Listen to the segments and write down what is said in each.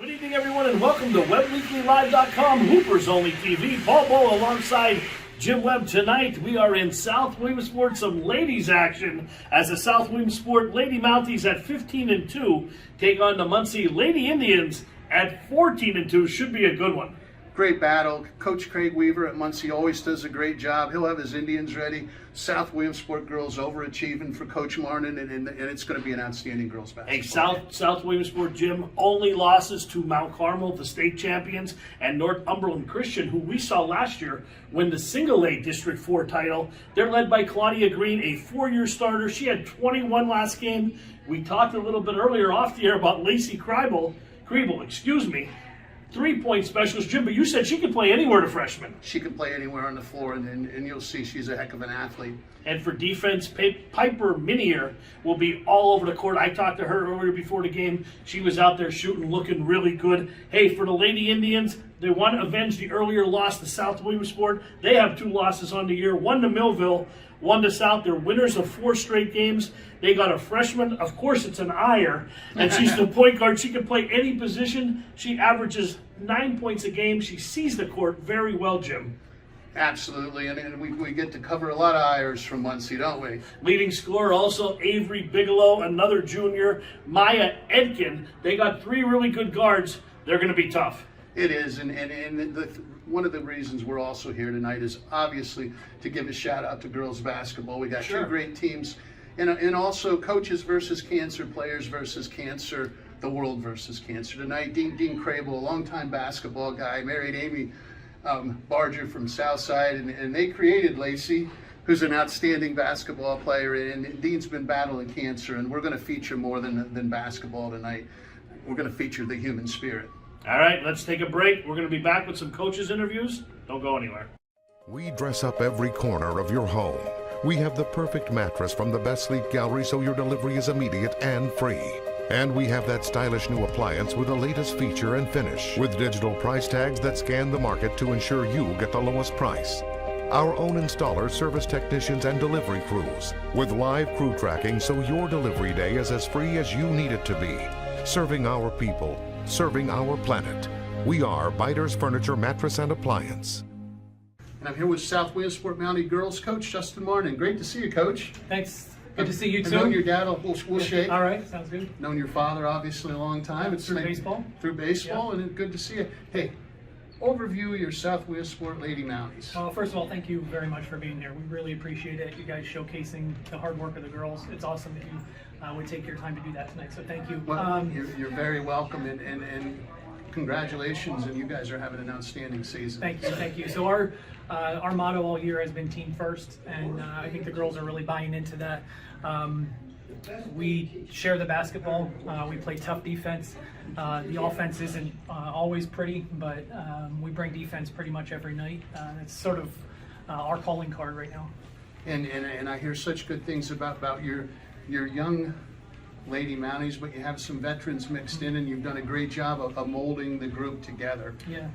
Good evening, everyone, and welcome to WebWeeklyLive.com, Hoopers Only TV. Paul Bowl alongside Jim Webb. Tonight, we are in South Williamsport, some ladies action as the South Williamsport Lady Mounties at 15-2 take on the Muncy Lady Indians at 14-2. Should be a good one. Great battle. Coach Craig Weaver at Muncy always does a great job. He'll have his Indians ready. South Williamsport girls overachieving for Coach Martin, and it's going to be an outstanding girls basketball. Hey, South Williamsport, Jim, only losses to Mount Carmel, the state champions, and Northumberland Christian, who we saw last year win the single A District 4 title. They're led by Claudia Green, a four-year starter. She had 21 last game. We talked a little bit earlier off the air about Lacey Kriebel, 3-point specialist, Jim, but you said she could play anywhere to freshman. She can play anywhere on the floor, and you'll see she's a heck of an athlete. And for defense, Piper Minier will be all over the court. I talked to her earlier before the game. She was out there shooting, looking really good. Hey, for the Lady Indians, they want to avenge the earlier loss to South Williamsport. They have two losses on the year, one to Millville, one to South. They're winners of 4 straight games. They got a freshman. Of course, it's an Iyer, and she's the point guard. She can play any position. She averages 9 points a game. She sees the court very well, Jim. Absolutely, and we get to cover a lot of Irish from Muncy, don't we? Leading scorer also Avery Bigelow, another junior, Maya Edkin. They got 3 really good guards. They're going to be tough. It is, and one of the reasons we're also here tonight is obviously to give a shout out to girls basketball. We got 2 great teams, and also coaches versus cancer, players versus cancer, the world versus cancer. Tonight, Dean Crable, a longtime basketball guy, married Amy Barger from Southside, and they created Lacey, who's an outstanding basketball player, and Dean's been battling cancer, and we're going to feature more than basketball tonight. We're going to feature the human spirit. All right, let's take a break. We're going to be back with some coaches' interviews. Don't go anywhere. We dress up every corner of your home. We have the perfect mattress from the Best Sleep Gallery so your delivery is immediate and free. And we have that stylish new appliance with the latest feature and finish, with digital price tags that scan the market to ensure you get the lowest price. Our own installers, service technicians, and delivery crews, with live crew tracking so your delivery day is as free as you need it to be. Serving our people, serving our planet. We are Biters Furniture, Mattress, and Appliance. And I'm here with South Williamsport Mountie girls coach Justin Martin. Great to see you, Coach. Thanks. Good to see you too. I've known your dad. We'll shake. All right, sounds good. Known your father obviously a long time. Through baseball. Through baseball, and good to see you. Hey, overview of your South Williamsport Lady Mounties. First of all, thank you very much for being here. We really appreciate it. You guys showcasing the hard work of the girls. It's awesome that you would take your time to do that tonight. So thank you. Well, you're very welcome, and congratulations. And you guys are having an outstanding season. Thank you. So our motto all year has been team first, and I think the girls are really buying into that. We share the basketball. We play tough defense. The offense isn't always pretty, but we bring defense pretty much every night. It's sort of our calling card right now. And I hear such good things about your young Lady Mounties, but you have some veterans mixed in, and you've done a great job of molding the group together. Yeah.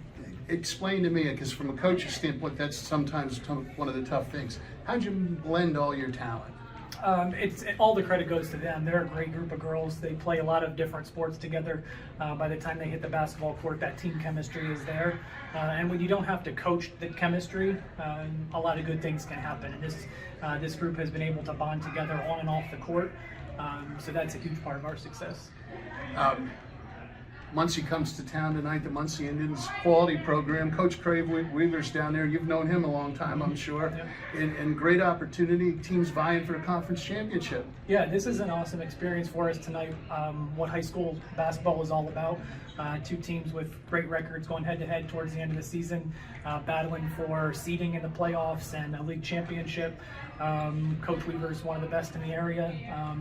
Explain to me, because from a coach's standpoint, that's sometimes one of the tough things. How'd you blend all your talent? All the credit goes to them. They're a great group of girls. They play a lot of different sports together. By the time they hit the basketball court, that team chemistry is there. And when you don't have to coach the chemistry, a lot of good things can happen. And this group has been able to bond together on and off the court. So that's a huge part of our success. Muncy comes to town tonight, the Muncy Indians quality program. Coach Craig Weaver's down there. You've known him a long time, I'm sure. Yeah. And great opportunity, teams vying for a conference championship. Yeah, this is an awesome experience for us tonight. What high school basketball is all about. 2 teams with great records going head-to-head towards the end of the season, battling for seeding in the playoffs and a league championship. Coach Weaver is one of the best in the area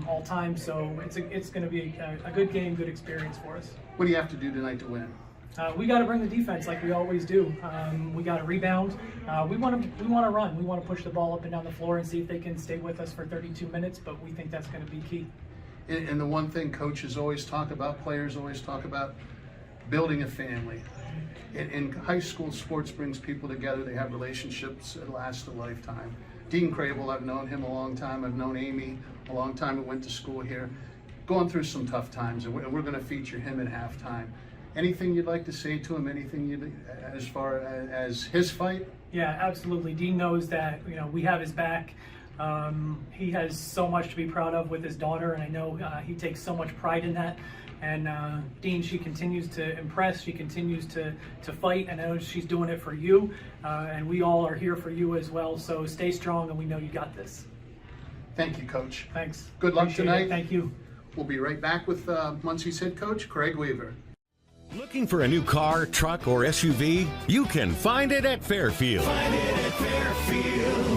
all time, so it's going to be a good game, good experience for us. What do you have to do tonight to win? We got to bring the defense like we always do. We got to rebound. We want to run. We want to push the ball up and down the floor and see if they can stay with us for 32 minutes, but we think that's going to be key. And the one thing coaches always talk about, players always talk about, building a family. In high school, sports brings people together. They have relationships that last a lifetime. Dean Crable, I've known him a long time. I've known Amy a long time. I went to school here. Going through some tough times, and we're going to feature him at halftime. Anything you'd like to say to him? Anything as far as his fight? Yeah, absolutely. Dean knows that we have his back. He has so much to be proud of with his daughter, and I know he takes so much pride in that. And Dean, she continues to impress. She continues to fight, and I know she's doing it for you. And we all are here for you as well. So stay strong, and we know you got this. Thank you, Coach. Thanks. Good luck Appreciate tonight. it. Thank you. We'll be right back with Muncy's head coach, Craig Weaver. Looking for a new car, truck, or SUV? You can find it at Fairfield.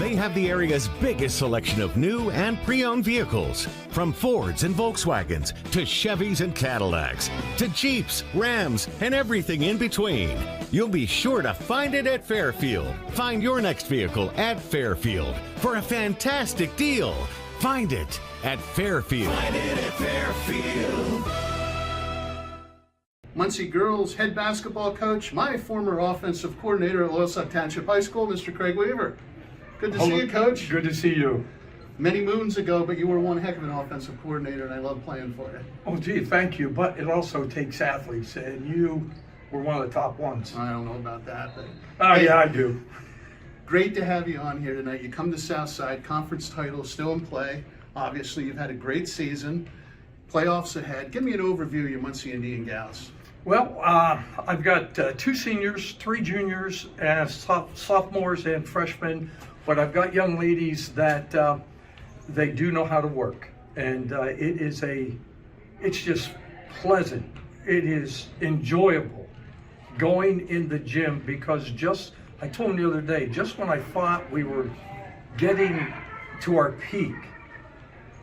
They have the area's biggest selection of new and pre-owned vehicles, from Fords and Volkswagens to Chevys and Cadillacs to Jeeps, Rams, and everything in between. You'll be sure to find it at Fairfield. Find your next vehicle at Fairfield for a fantastic deal. Find it at Fairfield. Muncy girls head basketball coach, my former offensive coordinator at Loyalsock Township High School, Mr. Craig Weaver. Good to see you, Coach. Good to see you. Many moons ago, but you were one heck of an offensive coordinator, and I love playing for you. Oh, gee, thank you. But it also takes athletes, and you were one of the top ones. I don't know about that, but Yeah, I do. great to have you on here tonight. You come to Southside, conference title still in play. Obviously, you've had a great season. Playoffs ahead. Give me an overview of your Muncy Indian gals. Well, I've got 2 seniors, 3 juniors, and sophomores and freshmen. But I've got young ladies that they do know how to work, and it's just pleasant. It is enjoyable going in the gym because I told them the other day, just when I thought we were getting to our peak,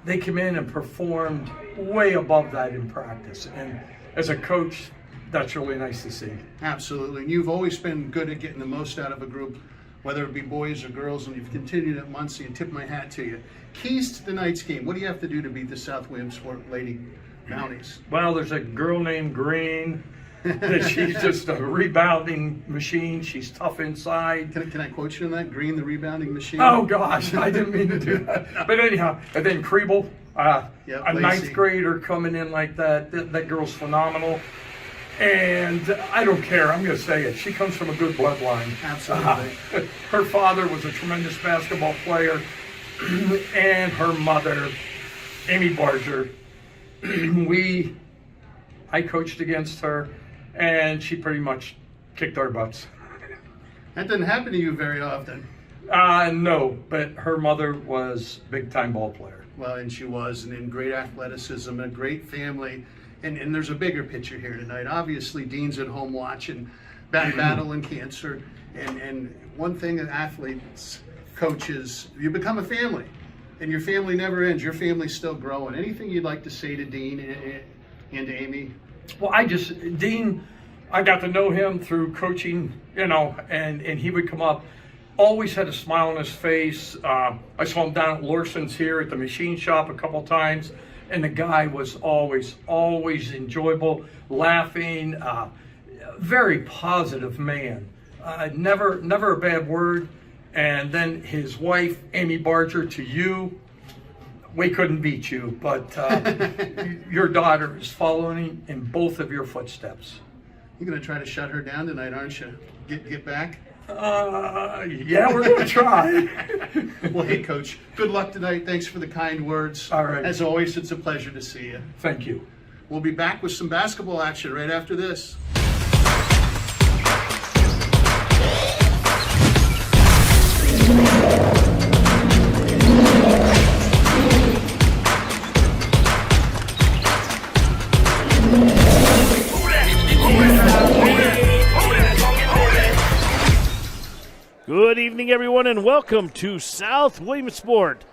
they came in and performed way above that in practice. And as a coach, that's really nice to see. Absolutely. And you've always been good at getting the most out of a group, whether it be boys or girls, and you've continued at Muncy, and tip my hat to you. Keys to tonight's game. What do you have to do to beat the South Williamsport Lady Mounties? Well, there's a girl named Green that she's just a rebounding machine. She's tough inside. Can I quote you on that? Green, the rebounding machine? Oh, gosh, I didn't mean to do that. But anyhow, and then Kriebel, a Lacey. 9th grader coming in like that. That girl's phenomenal. And I don't care, I'm going to say it. She comes from a good bloodline. Absolutely. Her father was a tremendous basketball player, and her mother, Amy Barger. I coached against her, and she pretty much kicked our butts. That doesn't happen to you very often. No, but her mother was a big-time ball player. Well, and she was, and in great athleticism, a great family. And there's a bigger picture here tonight. Obviously, Dean's at home watching, battling cancer. And one thing that athletes, coaches, you become a family. And your family never ends. Your family's still growing. Anything you'd like to say to Dean and to Amy? Well, Dean, I got to know him through coaching, and he would come up, always had a smile on his face. I saw him down at Larson's here at the machine shop a couple times. And the guy was always enjoyable, laughing, very positive man. Never a bad word. And then his wife, Amy Barger, to you, we couldn't beat you, but your daughter is following in both of your footsteps. You're going to try to shut her down tonight, aren't you? Get back? Yeah, we're going to try. Well, hey, Coach, good luck tonight. Thanks for the kind words. All right. As always, it's a pleasure to see you. Thank you. We'll be back with some basketball action right after this. Good evening, everyone, and welcome to South Williamsport.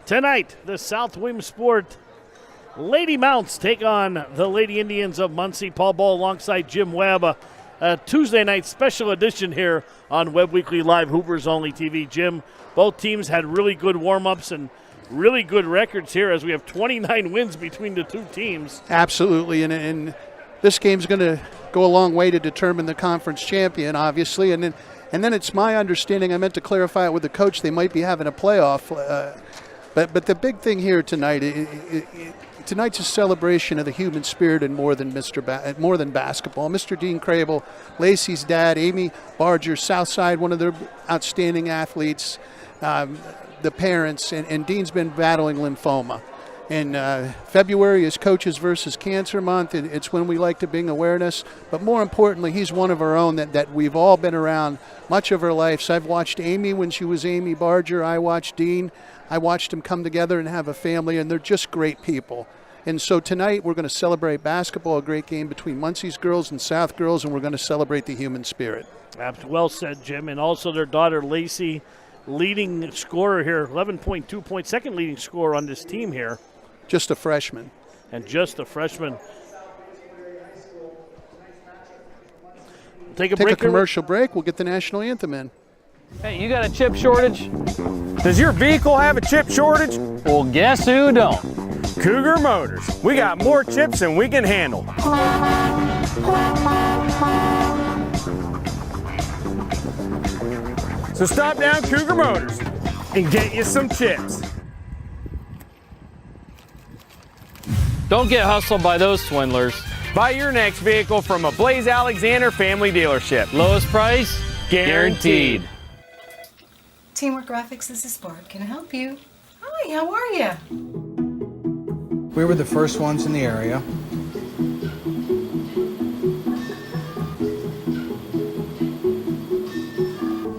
Tonight, the South Williamsport Lady Mounts take on the Lady Indians of Muncy. Paul Ball alongside Jim Webb. A Tuesday night special edition here on Webb Weekly Live, Hoopers Only TV. Jim, both teams had really good warm-ups and really good records here as we have 29 wins between the two teams. Absolutely, and this game's going to go a long way to determine the conference champion, obviously, and then it's my understanding, I meant to clarify it with the coach, they might be having a playoff. But the big thing here tonight, tonight's a celebration of the human spirit and more than more than basketball. Mr. Dean Crable, Lacey's dad, Amy Barger, Southside, one of their outstanding athletes, the parents, and Dean's been battling lymphoma. And February is Coaches versus Cancer Month. It's when we like to bring awareness. But more importantly, he's one of our own that we've all been around much of our lives. I've watched Amy when she was Amy Barger. I watched Dean. I watched them come together and have a family, and they're just great people. And so tonight we're going to celebrate basketball, a great game between Muncy's girls and South girls, and we're going to celebrate the human spirit. Well said, Jim. And also their daughter, Lacey, leading scorer here, 11.2 points, second leading scorer on this team here. Just a freshman. And just a freshman. Take a commercial break. We'll get the national anthem in. Hey, you got a chip shortage? Does your vehicle have a chip shortage? Well, guess who don't? Cougar Motors. We got more chips than we can handle. So stop down Cougar Motors and get you some chips. Don't get hustled by those swindlers. Buy your next vehicle from a Blaze Alexander family dealership. Lowest price, guaranteed. Teamwork Graphics, this is Barb. Can I help you? Hi, how are you? We were the first ones in the area.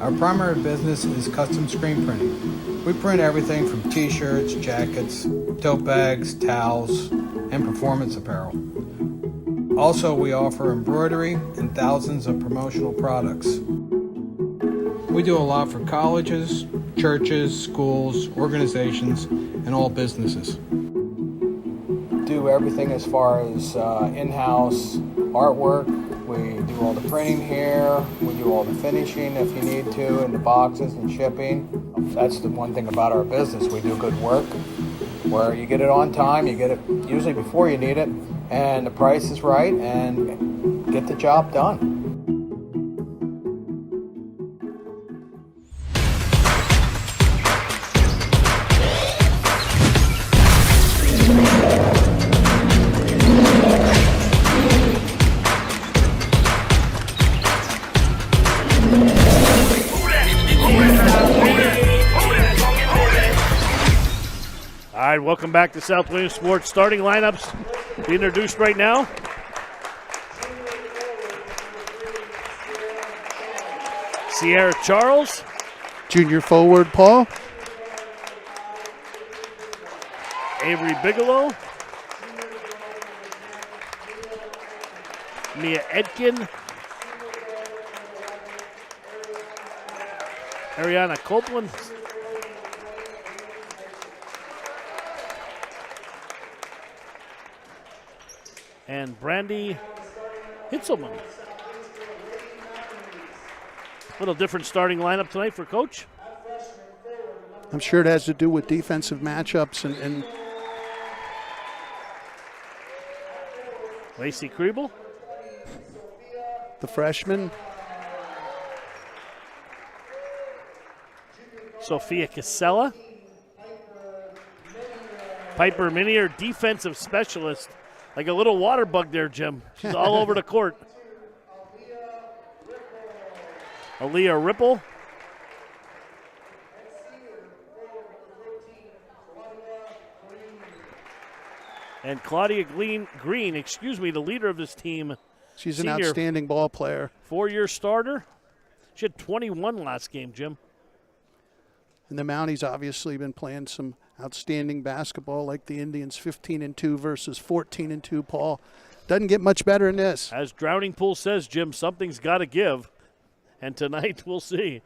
Our primary business is custom screen printing. We print everything from t-shirts, jackets, tote bags, towels, and performance apparel. Also, we offer embroidery and thousands of promotional products. We do a lot for colleges, churches, schools, organizations, and all businesses. Do everything as far as in-house artwork. We do all the printing here. We do all the finishing if you need to, and the boxes and shipping. That's the one thing about our business. We do good work where you get it on time, you get it usually before you need it, and the price is right, and get the job done. All right, welcome back to South Williamsport. Starting lineups being introduced right now. Sierra Charles. Junior forward, Paul. Avery Bigelow. Mia Edkin. Ariana Copeland. And Brandy Hitzelman. A little different starting lineup tonight for Coach. I'm sure it has to do with defensive matchups and Lacey Kriebel. The freshman. Sophia Casella. Piper Minier, defensive specialist. Like a little water bug there, Jim. She's all over the court. Aaliyah Ripple. And Claudia Green, the leader of this team. She's an outstanding ball player. 4-year starter. She had 21 last game, Jim. And the Mounties obviously been playing some outstanding basketball like the Indians, 15-2 versus 14-2, Paul. Doesn't get much better than this. As Drowning Pool says, Jim, something's got to give. And tonight we'll see.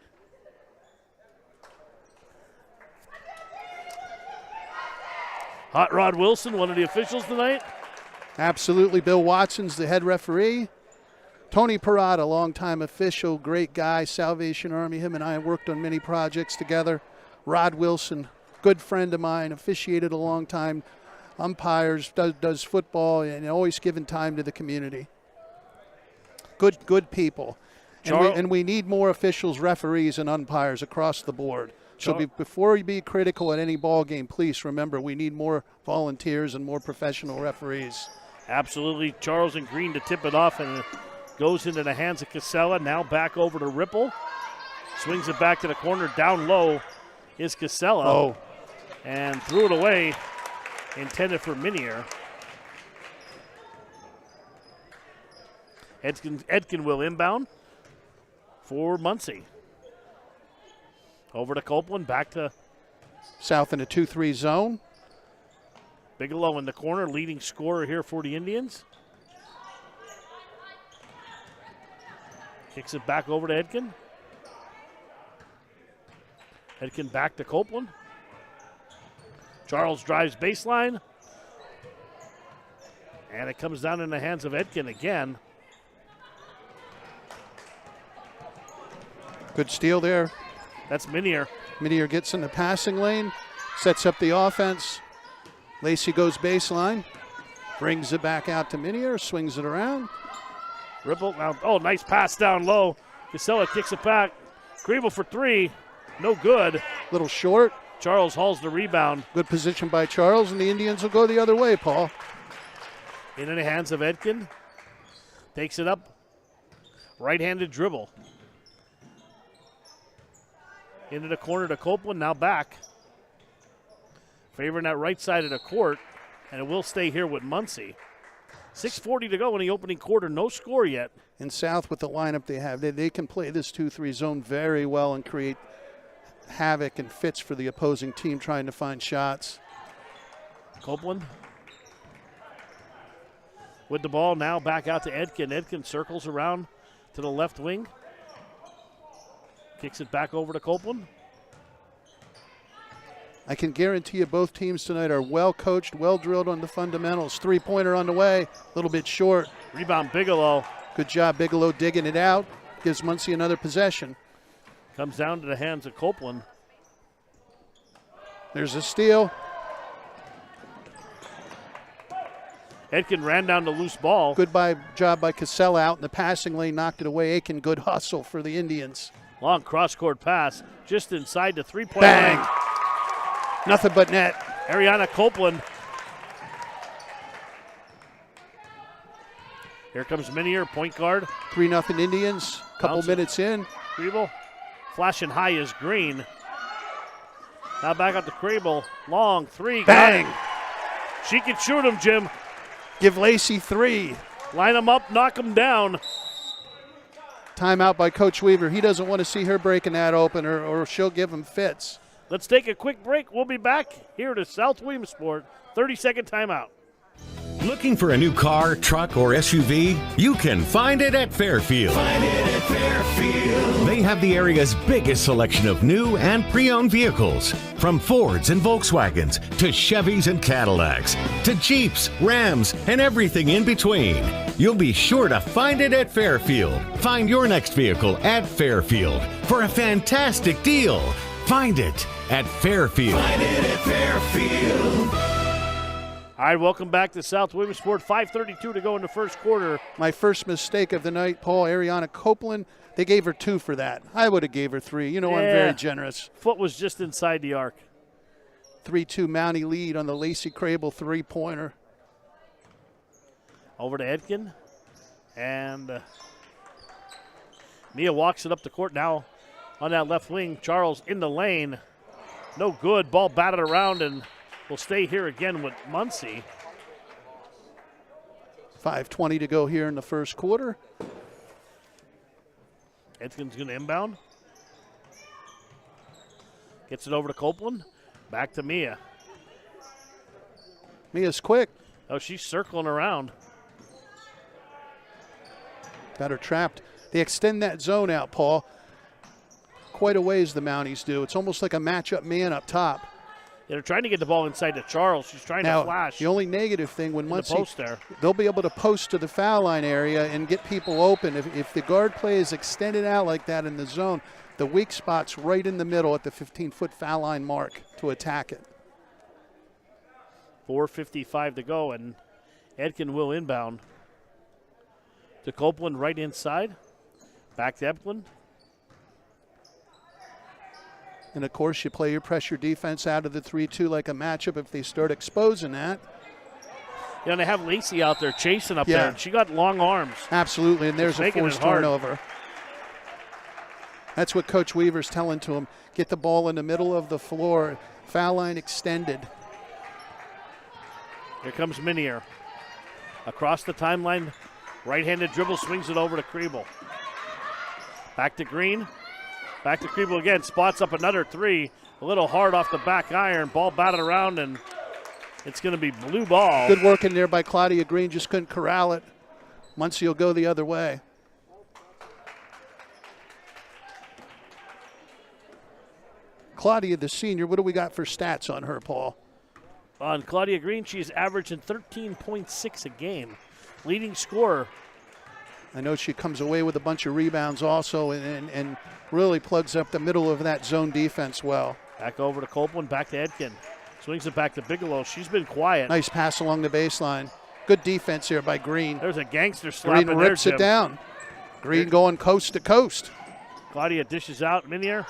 Hot Rod Wilson, one of the officials tonight. Absolutely. Bill Watson's the head referee. Tony Parada, longtime official, great guy, Salvation Army. Him and I worked on many projects together. Rod Wilson, good friend of mine, officiated a long time, umpires, does football, and always giving time to the community. Good people. And we need more officials, referees, and umpires across the board. So before you be critical at any ball game, please remember we need more volunteers and more professional referees. Absolutely. Charles and Green to tip it off, and it goes into the hands of Casella. Now back over to Ripple. Swings it back to the corner. Down low is Casella. Oh. And threw it away. Intended for Minier. Edkin will inbound for Muncy. Over to Copeland, back to South in a 2-3 zone. Bigelow in the corner, leading scorer here for the Indians. Kicks it back over to Edkin. Edkin back to Copeland. Charles drives baseline. And it comes down in the hands of Edkin again. Good steal there. That's Minier. Minier gets in the passing lane, sets up the offense. Lacey goes baseline, brings it back out to Minier, swings it around. Ripple, now, oh, nice pass down low. Casella kicks it back. Griebel for three, no good. Little short. Charles hauls the rebound. Good position by Charles, and the Indians will go the other way, Paul. Into the hands of Edkin. Takes it up. Right-handed dribble. Into the corner to Copeland, now back. Favoring that right side of the court, and it will stay here with Muncy. 6:40 to go in the opening quarter, no score yet. In South with the lineup they have, they can play this 2-3 zone very well and create havoc and fits for the opposing team trying to find shots. Copeland with the ball now back out to Edkin. Edkin circles around to the left wing. Kicks it back over to Copeland. I can guarantee you both teams tonight are well coached, well drilled on the fundamentals. Three-pointer on the way, a little bit short. Rebound Bigelow. Good job, Bigelow digging it out. Gives Muncy another possession. Comes down to the hands of Copeland. There's a steal. Edkin ran down the loose ball. Good job by Casella out in the passing lane, knocked it away. Aiken, good hustle for the Indians. Long cross-court pass just inside the three-point Bang! line. Nothing but net. Ariana Copeland. Here comes Minier, point guard. 3-0 Indians. Couple Bouncing. minutes in. Griebel. Flashing high is Green. Now back out to Griebel. Long three. Bang! She can shoot him, Jim. Give Lacey 3. Line him up, knock him down. Timeout by Coach Weaver. He doesn't want to see her breaking that open or she'll give him fits. Let's take a quick break. We'll be back here to South Williamsport. 30-second timeout. Looking for a new car, truck, or SUV? You can find it at Fairfield. Find it at Fairfield. They have the area's biggest selection of new and pre-owned vehicles. From Fords and Volkswagens to Chevys and Cadillacs to Jeeps, Rams, and everything in between. You'll be sure to find it at Fairfield. Find your next vehicle at Fairfield for a fantastic deal. Find it at Fairfield. Find it at Fairfield. All right, welcome back to South Williamsport. 5:32 to go in the first quarter. My first mistake of the night, Paul, Ariana Copeland, they gave her 2 for that. I would have gave her 3. You know, I'm very generous. Foot was just inside the arc. 3-2 Mountie lead on the Lacey Crable three-pointer. Over to Edkin. And Mia walks it up the court now on that left wing. Charles in the lane. No good. Ball batted around and will stay here again with Muncy. 5:20 to go here in the first quarter. Edkin's going to inbound. Gets it over to Copeland. Back to Mia. Mia's quick. Oh, she's circling around. Got her trapped. They extend that zone out, Paul. Quite a ways the Mounties do. It's almost like a matchup man up top. Yeah, they're trying to get the ball inside to Charles. She's trying to flash. The only negative thing when Muncy, post there, they'll be able to post to the foul line area and get people open. If the guard play is extended out like that in the zone, the weak spot's right in the middle at the 15-foot foul line mark to attack it. 4:55 to go, and Edkin will inbound. To Copeland right inside. Back to Edkin. And, of course, you play your pressure defense out of the 3-2 like a matchup if they start exposing that. Yeah, and they have Lacey out there chasing up there. And she got long arms. Absolutely, and there's a forced turnover. That's what Coach Weaver's telling to him. Get the ball in the middle of the floor. Foul line extended. Here comes Minier. Across the timeline, right-handed dribble, swings it over to Kriebel. Back to Green. Back to Kriebel again, spots up another three. A little hard off the back iron. Ball batted around, and it's going to be blue ball. Good work in there by Claudia Green, just couldn't corral it. Muncy will go the other way. Claudia, the senior, what do we got for stats on her, Paul? On Claudia Green, she's averaging 13.6 a game. Leading scorer. I know she comes away with a bunch of rebounds also and really plugs up the middle of that zone defense well. Back over to Copeland, back to Edkin. Swings it back to Bigelow. She's been quiet. Nice pass along the baseline. Good defense here by Green. There's a gangster slap Green rips it down. Green going coast to coast. Claudia dishes out. Minier.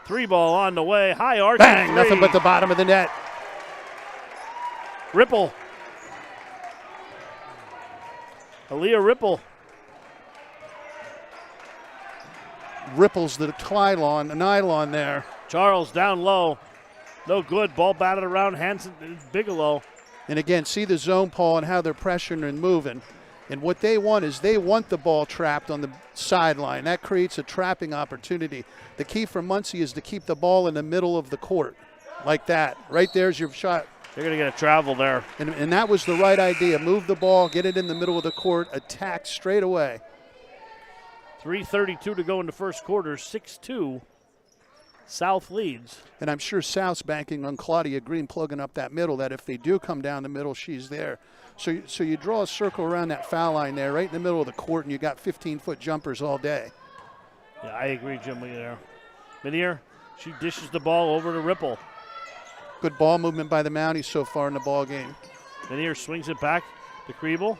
Three ball on the way. High arch. Bang! Nothing but the bottom of the net. Ripple. Aaliyah Ripple. Ripples the nylon there. Charles down low. No good. Ball batted around Hanson Bigelow. And again, see the zone, Paul, and how they're pressuring and moving. And what they want is they want the ball trapped on the sideline. That creates a trapping opportunity. The key for Muncy is to keep the ball in the middle of the court, like that. Right there's your shot. They're going to get a travel there. And that was the right idea. Move the ball, get it in the middle of the court, attack straight away. 3:32 to go in the first quarter. 6-2. South leads. And I'm sure South's banking on Claudia Green plugging up that middle, that if they do come down the middle, she's there. So you draw a circle around that foul line there, right in the middle of the court, and you got 15-foot jumpers all day. Yeah, I agree, Jim Lee there. Minier, she dishes the ball over to Ripple. Good ball movement by the Mounties so far in the ball game. Minier swings it back to Kriebel.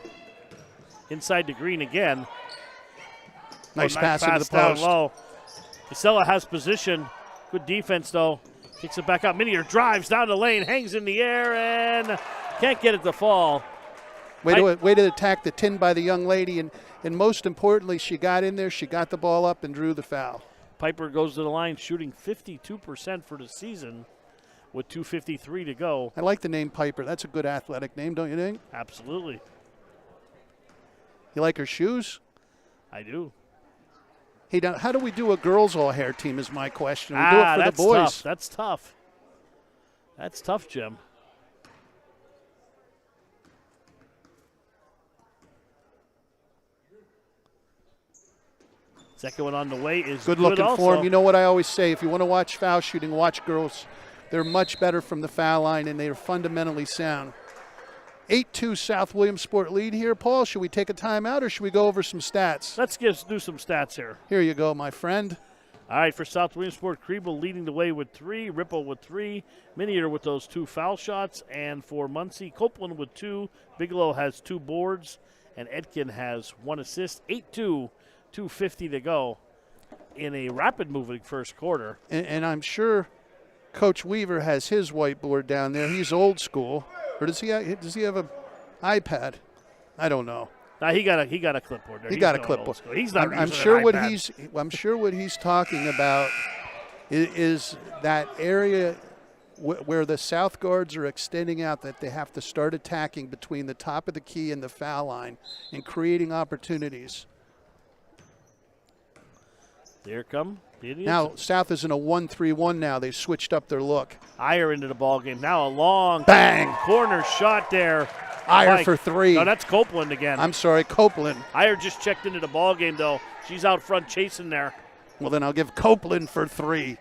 Inside to Green again. Nice pass into the down post. Low. Casella has position. Good defense, though. Kicks it back up. Minier drives down the lane, hangs in the air, and can't get it to fall. Way to attack the tin by the young lady, and most importantly, she got in there, she got the ball up and drew the foul. Piper goes to the line shooting 52% for the season with 2:53 to go. I like the name Piper. That's a good athletic name, don't you think? Absolutely. You like her shoes? I do. Hey, now, how do we do a girls all-hair team is my question. We do it for the boys. Tough. That's tough. That's tough, Jim. Second one on the way is good looking also. for him. You know what I always say, if you want to watch foul shooting, watch girls. They're much better from the foul line, and they are fundamentally sound. 8-2 South Williamsport lead here. Paul, should we take a timeout or should we go over some stats? Let's do some stats here. Here you go, my friend. All right, for South Williamsport, Kriebel leading the way with 3, Ripple with 3, Minier with those 2 foul shots, and for Muncy, Copeland with 2, Bigelow has 2 boards, and Edkin has 1 assist. 8-2, 2:50 to go in a rapid-moving first quarter. And I'm sure Coach Weaver has his whiteboard down there. He's old school. Or does he have an iPad? I don't know. Nah, he got a clipboard there. He got a clipboard. He's not. I'm sure what he's talking about is that area where the South guards are extending out, that they have to start attacking between the top of the key and the foul line and creating opportunities. There come the Indians. Now South is in a 1-3-1 now. They've switched up their look. Iyer into the ball game. Now a long bang corner shot there. Iyer for 3. No, that's Copeland again. I'm sorry, Copeland. Iyer just checked into the ball game though. She's out front chasing there. Well, then I'll give Copeland for 3.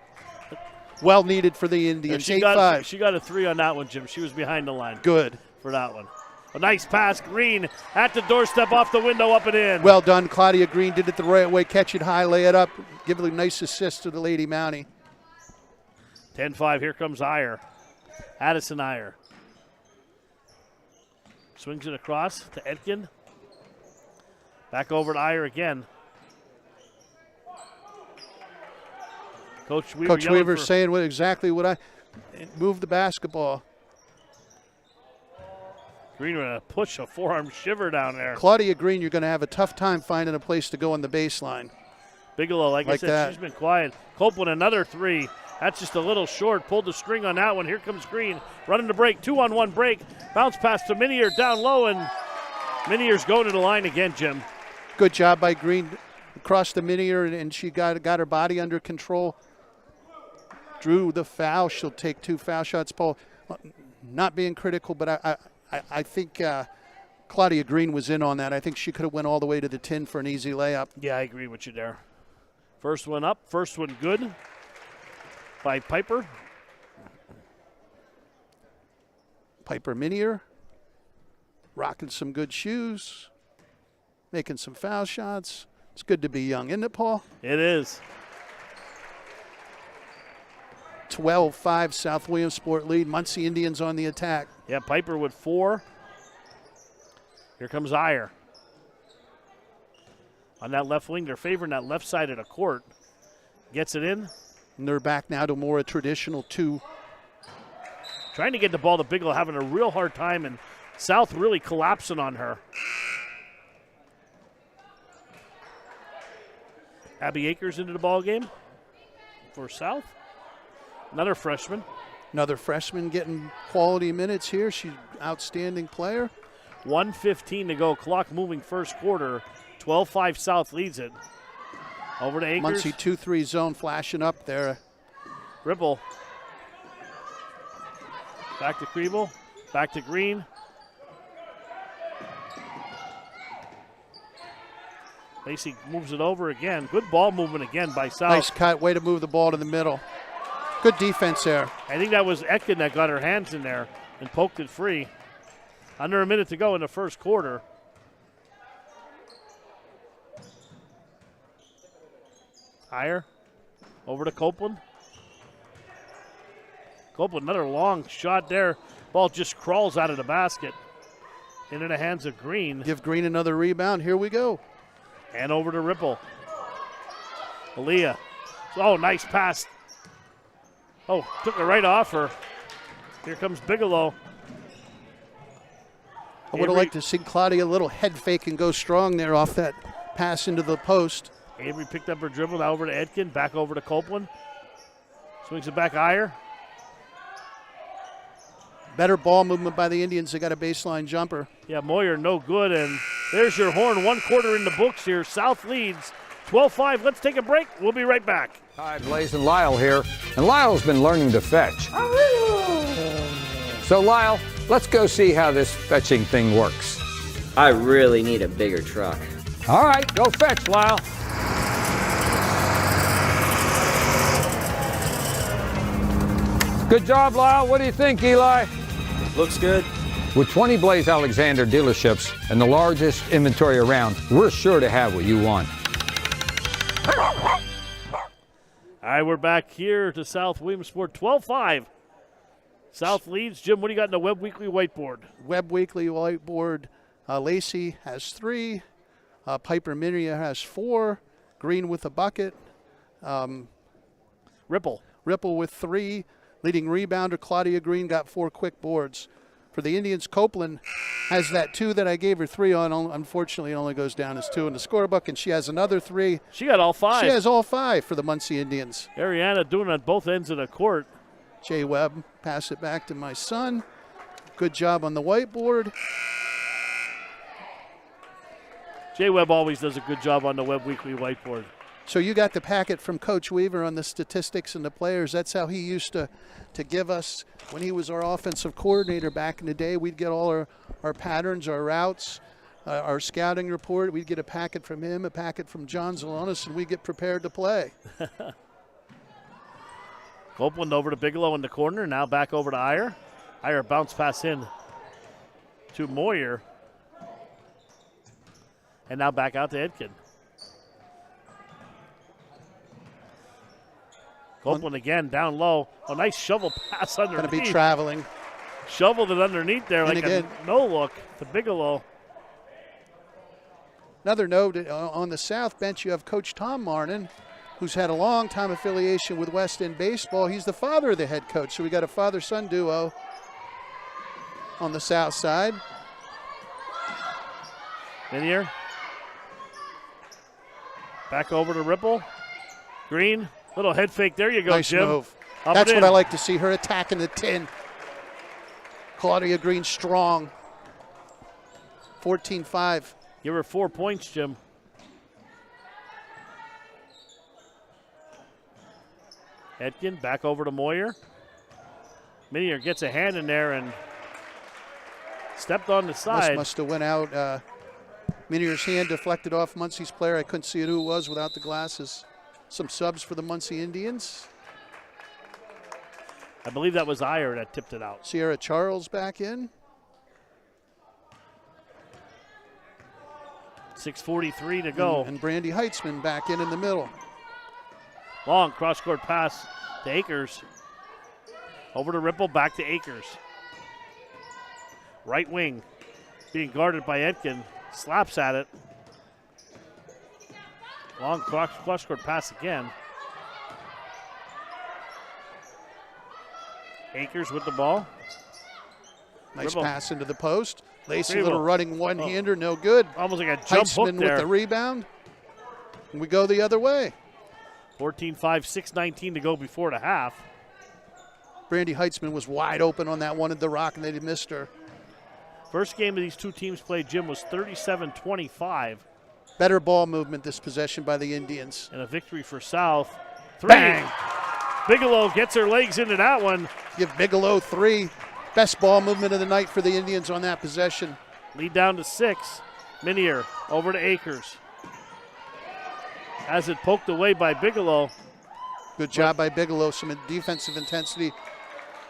Well needed for the Indians. 8-5. She got a 3 on that one, Jim. She was behind the line. Good for that one. A nice pass, Green at the doorstep, off the window, up and in. Well done. Claudia Green did it the right way. Catch it high, lay it up. Give a nice assist to the Lady Mountie. 10-5, here comes Iyer. Addison Iyer. Swings it across to Edkin. Back over to Iyer again. Coach Weaver saying exactly what I move the basketball. Green with a push, a forearm shiver down there. Claudia Green, you're going to have a tough time finding a place to go on the baseline. Bigelow, like I said, that. she's been quiet. Copeland, another three. That's just a little short. Pulled the string on that one. Here comes Green. Running the break. 2-on-1 break. Bounce pass to Minier down low, and Minier's going to the line again, Jim. Good job by Green across the Minier, and she got her body under control. Drew the foul. She'll take 2 foul shots. Paul, not being critical, but I think Claudia Green was in on that. I think she could have went all the way to the tin for an easy layup. Yeah, I agree with you there. First one up. First one good by Piper. Piper Minier rocking some good shoes, making some foul shots. It's good to be young, isn't it, Paul? It is. 12-5 South Williamsport lead. Muncy Indians on the attack. Yeah, Piper with 4. Here comes Iyer. On that left wing, they're favoring that left side of the court. Gets it in. And they're back now to more a traditional 2. Trying to get the ball to Bigelow, having a real hard time, and South really collapsing on her. Abby Akers into the ball game for South. Another freshman. Another freshman getting quality minutes here. She's an outstanding player. 1:15 to go. Clock moving first quarter. 12-5 South leads it. Over to Akers. Muncy 2-3 zone flashing up there. Ripple. Back to Kriebel. Back to Green. Lacey moves it over again. Good ball movement again by South. Nice cut. Way to move the ball to the middle. Good defense there. I think that was Etkin that got her hands in there and poked it free. Under a minute to go in the first quarter. Iyer over to Copeland. Copeland, another long shot there. Ball just crawls out of the basket. Into the hands of Green. Give Green another rebound. Here we go. And over to Ripple. Aaliyah. Oh, nice pass. Oh, took it right off her. Here comes Bigelow. I would have liked to see Claudia a little head fake and go strong there off that pass into the post. Avery picked up her dribble. Now over to Etkin. Back over to Copeland. Swings it back Iyer. Better ball movement by the Indians. They got a baseline jumper. Yeah, Moyer no good. And there's your horn. 1 quarter in the books here. South leads 12-5. Let's take a break. We'll be right back. Hi, Blaze and Lyle here. And Lyle's been learning to fetch. So, Lyle, let's go see how this fetching thing works. I really need a bigger truck. All right, go fetch, Lyle. Good job, Lyle. What do you think, Eli? Looks good. With 20 Blaze Alexander dealerships and the largest inventory around, we're sure to have what you want. All right, we're back here to South Williamsport. 12-5. South leads. Jim, what do you got in the Webb Weekly whiteboard? Webb Weekly whiteboard. Lacey has 3. Piper Minier has 4. Green with a bucket. Ripple with 3. Leading rebounder Claudia Green got 4 quick boards. For the Indians, Copeland has that 2 that I gave her 3 on. Unfortunately, it only goes down as 2 in the scorebook, and she has another 3. She got all 5. She has all 5 for the Muncy Indians. Ariana doing it on both ends of the court. Jay Webb, pass it back to my son. Good job on the whiteboard. Jay Webb always does a good job on the Webb Weekly whiteboard. So you got the packet from Coach Weaver on the statistics and the players. That's how he used to give us when he was our offensive coordinator back in the day. We'd get all our patterns, our routes, our scouting report. We'd get a packet from him, a packet from John Zalonis, and we'd get prepared to play. Copeland over to Bigelow in the corner. Now back over to Iyer. Iyer bounce pass in to Moyer. And now back out to Etkin. Copeland again down low. A nice shovel pass underneath. Going to be traveling. Shoveled it underneath there and like again, a no look to Bigelow. Another note, on the south bench you have Coach Tom Marnin. who's had a long time affiliation with West End baseball. He's the father of the head coach. So we got a father-son duo on the south side. Minier. Back over to Ripple. Green. Little head fake. There you go, Nice Jim. move. Up That's and what I in. like to see, her attacking the tin. Claudia Green strong. 14-5. Give her 4 points, Jim. Etkin back over to Moyer. Minier gets a hand in there and stepped on the side. Must have went out. Minier's hand deflected off Muncy's player. I couldn't see who it was without the glasses. Some subs for the Muncy Indians. I believe that was Iyer that tipped it out. Sierra Charles back in. 6:43 to go. And Brandy Heitzman back in the middle. Long cross-court pass to Akers. Over to Ripple, back to Akers. Right wing being guarded by Etkin. Slaps at it. Long cross-court pass again. Akers with the ball. Nice Ripple. pass into the post. Lacey, Ripple. little running one-hander, no good. Almost like a jump hook Heitzman there. with the rebound. And we go the other way. 14-5, 6:19 to go before the half. Brandy Heitzman was wide open on that one at the rock, and they missed her. First game of these two teams played, Jim, was 37-25. Better ball movement this possession by the Indians. And a victory for South. 3. Bang! Bigelow gets her legs into that one. Give Bigelow 3. Best ball movement of the night for the Indians on that possession. Lead down to 6. Minier over to Akers. Has it poked away by Bigelow. Good job by Bigelow. Some defensive intensity.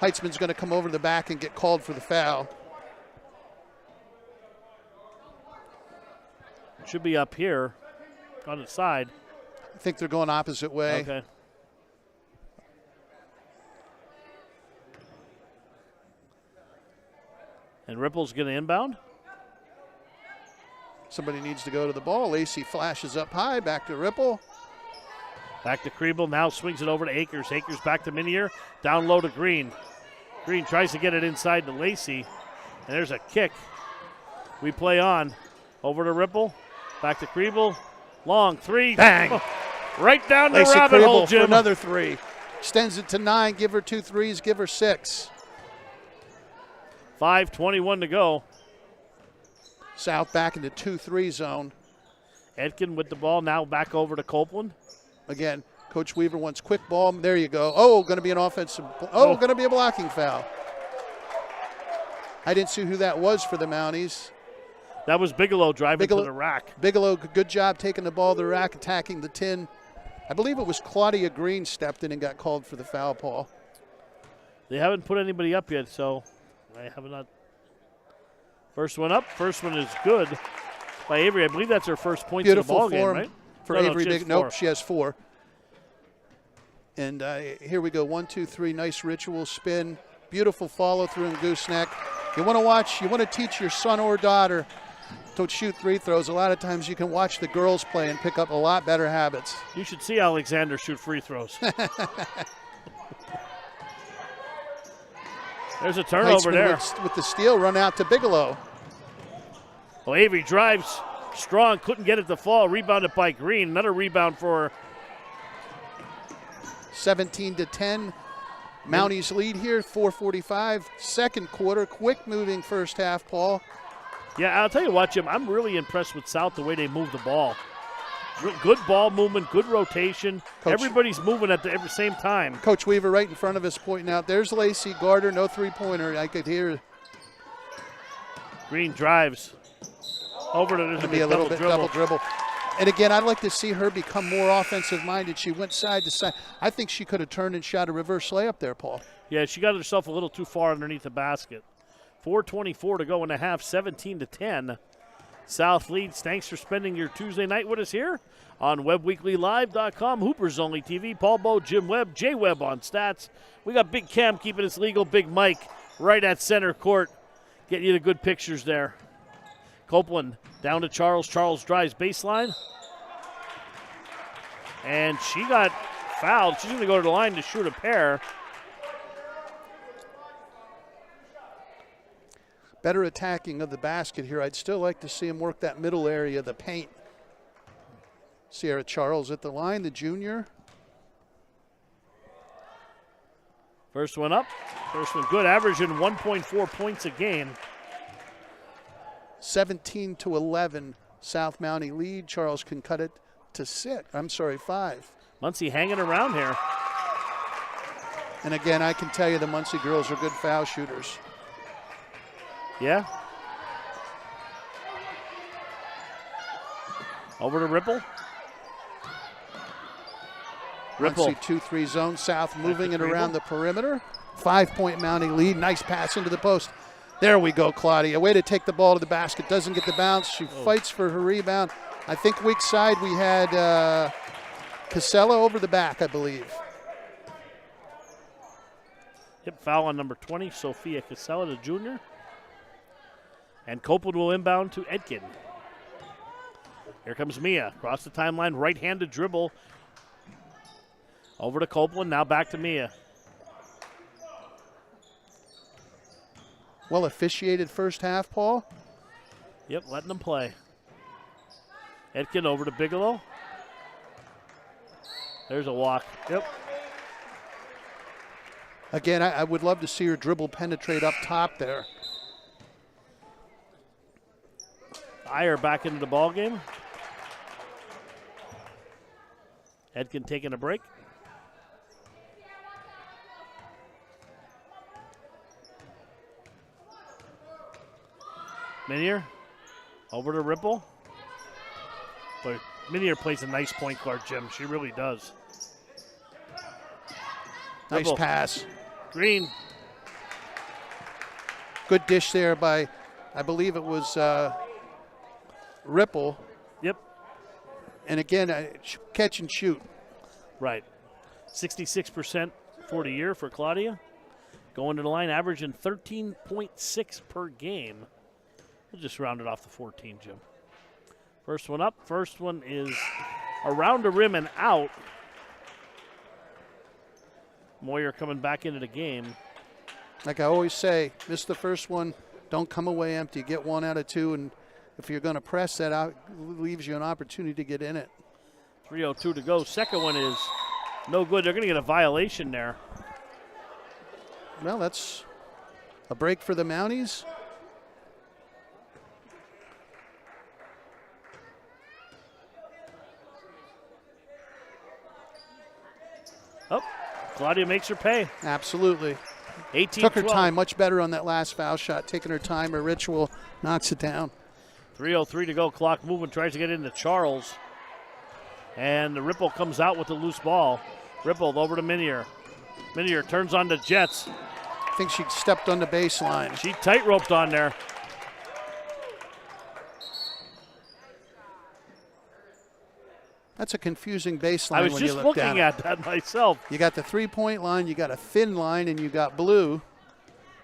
Heitzman's going to come over to the back and get called for the foul. Should be up here on the side. I think they're going opposite way. Okay. And Ripple's going to inbound. Somebody needs to go to the ball. Lacey flashes up high, back to Ripple. Back to Kriebel, now swings it over to Akers. Akers back to Minier, down low to Green. Green tries to get it inside to Lacey, and there's a kick. We play on. Over to Ripple, back to Kriebel. Long 3. Bang! Oh, right down the Lacey rabbit hole, Kriebel for Jim. another 3. Extends it to 9. Give her 2 threes. Give her 6. 5:21 to go. South back into 2-3 zone. Etkin with the ball, now back over to Copeland. Again, Coach Weaver wants quick ball. There you go. Oh, going to be an offensive. Oh, going to be a blocking foul. I didn't see who that was for the Mounties. That was Bigelow driving to the rack. Bigelow, good job taking the ball to the rack, attacking the tin. I believe it was Claudia Green stepped in and got called for the foul, Paul. They haven't put anybody up yet, so I have not. First one up. First one is good by Avery. I believe that's her first point in the ball game, right? For No, Avery. she has Nope, 4. she has 4. And here we go. 1, 2, 3. Nice ritual spin. Beautiful follow through and gooseneck. You want to watch, you want to teach your son or daughter to shoot free throws. A lot of times you can watch the girls play and pick up a lot better habits. You should see Alexander shoot free throws. There's a turnover Heitzman there. with the steal, run out to Bigelow. Well, Avery drives strong, couldn't get it to fall. Rebounded by Green. Another rebound for 17-10. Mounties lead here, 4:45. Second quarter, quick moving first half, Paul. Yeah, I'll tell you what, Jim, I'm really impressed with South the way they move the ball. Good ball movement, good rotation. Coach. Everybody's moving at the same time. Coach Weaver right in front of us pointing out, there's Lacey Garter, no three-pointer. I could hear. Green drives. Over to there's Be a little bit double dribble. And again, I'd like to see her become more offensive-minded. She went side to side. I think she could have turned and shot a reverse layup there, Paul. Yeah, she got herself a little too far underneath the basket. 4:24 to go in the half, 17-10. South leads. Thanks for spending your Tuesday night with us here on WebWeeklyLive.com. Hoopers Only TV. Paul Bowe, Jim Webb, Jay Webb on stats. We got Big Cam keeping us legal. Big Mike right at center court. Getting you the good pictures there. Copeland down to Charles. Charles drives baseline. And she got fouled. She's going to go to the line to shoot a pair. Better attacking of the basket here. I'd still like to see him work that middle area, the paint. Sierra Charles at the line, the junior. First one up. First one good, averaging 1.4 points a game. 17-11, South Mountie lead. Charles can cut it to 5. Muncy hanging around here. And again, I can tell you the Muncy girls are good foul shooters. Yeah. Over to Ripple. Muncy 2-3 zone. South moving it around the perimeter. 5-point Mountie lead. Nice pass into the post. There we go, Claudia. Way to take the ball to the basket. Doesn't get the bounce. She fights for her rebound. I think weak side we had Casella over the back, I believe. Hip foul on number 20, Sophia Casella, the junior. And Copeland will inbound to Edkin. Here comes Mia. Across the timeline, right-handed dribble. Over to Copeland, now back to Mia. Well officiated first half, Paul. Yep, letting them play. Edkin over to Bigelow. There's a walk. Yep. Again, I would love to see her dribble penetrate up top there. Iyer back into the ball game. Edkin taking a break. Minier over to Ripple. But Minier plays a nice point guard, Jim. She really does. Nice Ripple. pass. Green. Good dish there by, I believe it was Ripple. Yep. And again, catch and shoot. Right. 66% for the year for Claudia. Going to the line, averaging 13.6 per game. We'll just round it off to 14, Jim. First one up. First one is around the rim and out. Moyer coming back into the game. Like I always say, miss the first one, don't come away empty. Get 1 out of 2, and if you're going to press that out, it leaves you an opportunity to get in it. 3:02 to go. Second one is no good. They're going to get a violation there. Well, that's a break for the Mounties. Oh, Claudia makes her pay. Absolutely. 18-12. Took her time much better on that last foul shot, taking her time. Her ritual knocks it down. 3:03 to go. Clock moving. Tries to get into Charles. And the Ripple comes out with the loose ball. Ripple over to Minier. Minier turns on the Jets. I think she stepped on the baseline. She tight-roped on there. That's a confusing baseline. I was when just you look down looking at that myself. You got the three-point line, you got a thin line, and you got blue.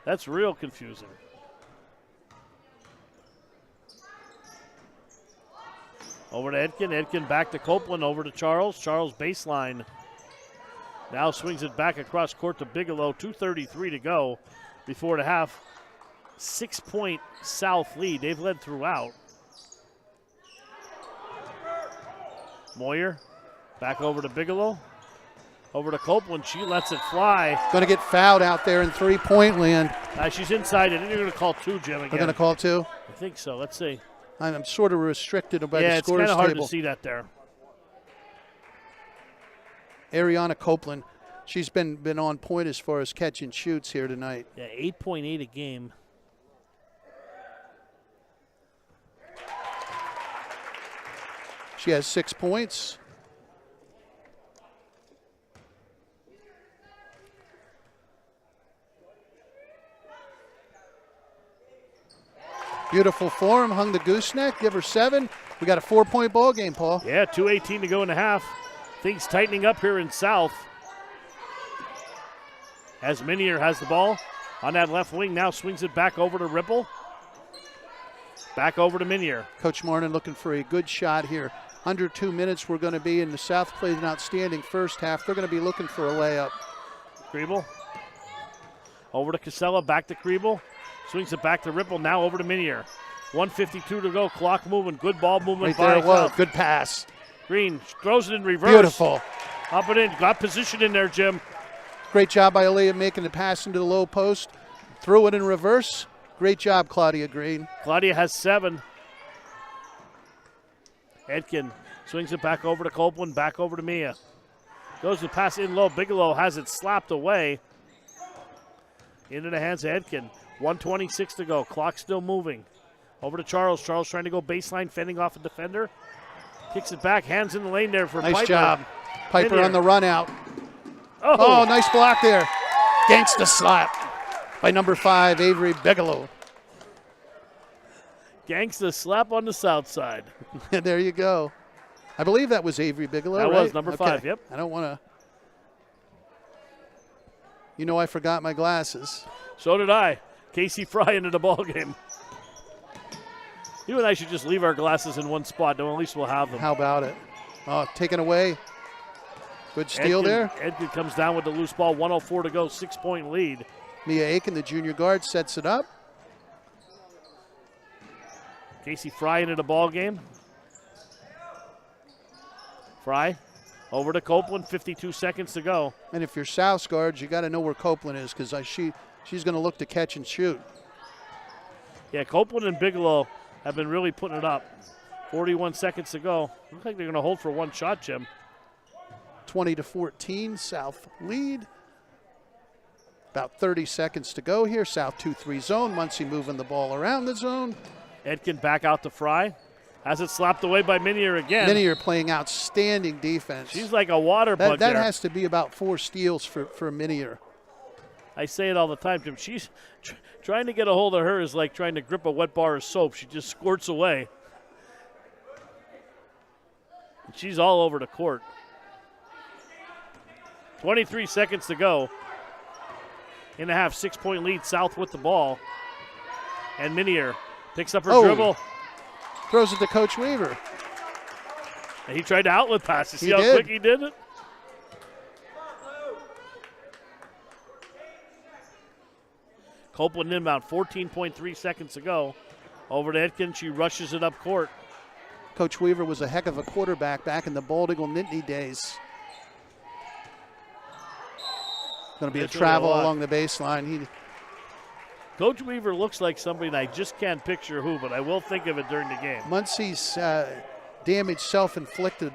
That's real confusing. Over to Edkin. Edkin back to Copeland. Over to Charles. Charles baseline. Now swings it back across court to Bigelow. 2:33 to go before the half. 6-point South lead. They've led throughout. Moyer back over to Bigelow. Over to Copeland. She lets it fly. Going to get fouled out there in three-point land. She's inside it. They're going to call 2, Jim, again. They're going to call 2? I think so. Let's see. I'm sort of restricted by the Yeah, it's scorer's kind of hard table. to see that there. Ariana Copeland, she's been on point as far as catch and shoots here tonight. Yeah, 8.8 a game. She has 6 points. Beautiful form, hung the gooseneck, give her 7. We got a 4-point ball game, Paul. Yeah, 2:18 to go in the half. Things tightening up here in South. As Minier has the ball on that left wing, now swings it back over to Ripple. Back over to Minier. Coach Martin looking for a good shot here. under 2 minutes we're going to be, and the South played an outstanding first half. They're going to be looking for a layup. Kriebel. Over to Casella, back to Kriebel. Swings it back to Ripple, now over to Minier. 1:52 to go, clock moving, good ball movement. Right there it was, South. good pass. Green throws it in reverse. Beautiful. Up and in, got position in there, Jim. Great job by Aaliyah making the pass into the low post. Threw it in reverse. Great job, Claudia Green. Claudia has 7. Edkin swings it back over to Copeland, back over to Mia. Goes to pass in low. Bigelow has it slapped away. Into the hands of Edkin. 1:26 to go. Clock still moving. Over to Charles. Charles trying to go baseline, fending off a defender. Kicks it back. Hands in the lane there for Piper. Nice job. Piper on the run out. Oh, Nice block there. Gangsta slap by number 5, Avery Bigelow. Gangsta slap on the south side. There you go. I believe that was Avery Bigelow, That right? was number 5, yep. I don't want to. I forgot my glasses. So did I. Casey Fry into the ball game. You and I should just leave our glasses in one spot. At least we'll have them. How about it? Oh, taken away. Good steal there. Edkin comes down with the loose ball. 1:04 to go. 6-point lead. Mia Aiken, the junior guard, sets it up. Casey Fry into the ball game. Fry over to Copeland. 52 seconds to go. And if you're South guards, you got to know where Copeland is because she's going to look to catch and shoot. Yeah, Copeland and Bigelow have been really putting it up. 41 seconds to go. Looks like they're going to hold for one shot, Jim. 20-14, South lead. About 30 seconds to go here. South 2-3 zone. Muncy moving the ball around the zone. Edkin back out to Fry. Has it slapped away by Minier again. Minier playing outstanding defense. She's like a water bug that there. has to be about 4 steals for Minier. I say it all the time, Jim. She's trying to get a hold of her is like trying to grip a wet bar of soap. She just squirts away. And she's all over the court. 23 seconds to go. In the half, 6-point lead, South with the ball. And Minier picks up her dribble. Throws it to Coach Weaver. And he tried to outlet pass. You see how did. quick he did it? Copeland inbound, 14.3 seconds to go. Over to Edkin, she rushes it up court. Coach Weaver was a heck of a quarterback back in the Bald Eagle Nittany days. Going to be a travel along the baseline. Coach Weaver looks like somebody, and I just can't picture who, but I will think of it during the game. Muncy's damage self-inflicted.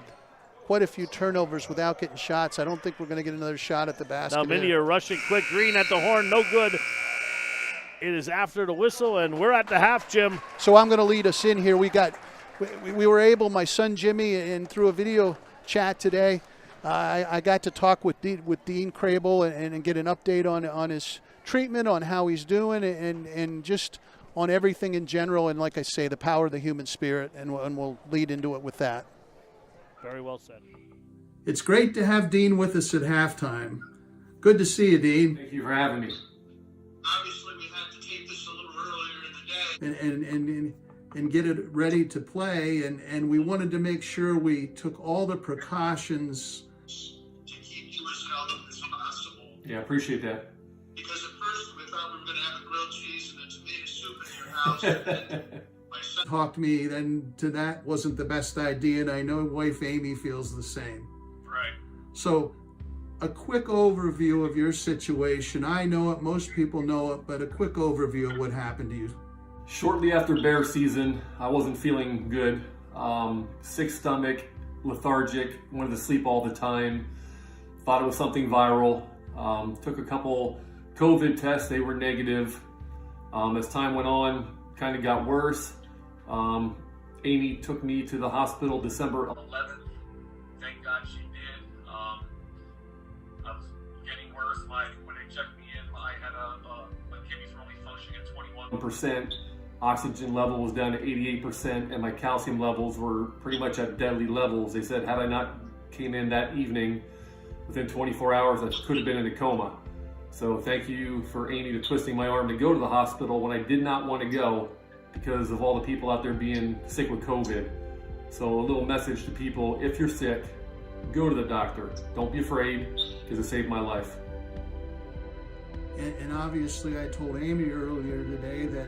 Quite a few turnovers without getting shots. I don't think we're going to get another shot at the basket. Now Minier rushing quick. Green at the horn, no good. It is after the whistle, and we're at the half, Jim. So I'm going to lead us in here. We were able, my son Jimmy, and through a video chat today, I got to talk with Dean Crable and get an update on his treatment, on how he's doing, and just on everything in general. And like I say, the power of the human spirit, and we'll lead into it with that. Very well said. It's great to have Dean with us at halftime. Good to see you, Dean. Thank you for having me. Obviously, we had to tape this a little earlier in the day. And get it ready to play, and we wanted to make sure we took all the precautions to keep you as healthy as possible. Yeah, I appreciate that. Because at first we thought we were going to have a grilled cheese and a tomato soup in your house. And my son talked me then to that wasn't the best idea, and I know wife Amy feels the same. Right. So a quick overview of your situation. I know it, most people know it, but a quick overview of what happened to you. Shortly after bear season, I wasn't feeling good. Sick stomach, lethargic, wanted to sleep all the time. Thought it was something viral. Took a couple COVID tests, they were negative. As time went on, kind of got worse. Amy took me to the hospital December 11th. Thank God she did. I was getting worse. When they checked me in, I had my kidneys were only functioning at 21%. Oxygen level was down to 88%, and my calcium levels were pretty much at deadly levels. They said had I not came in that evening, within 24 hours, I could have been in a coma. So thank you for Amy to twisting my arm to go to the hospital when I did not want to go because of all the people out there being sick with COVID. So a little message to people: if you're sick, go to the doctor. Don't be afraid, because it saved my life. And obviously I told Amy earlier today that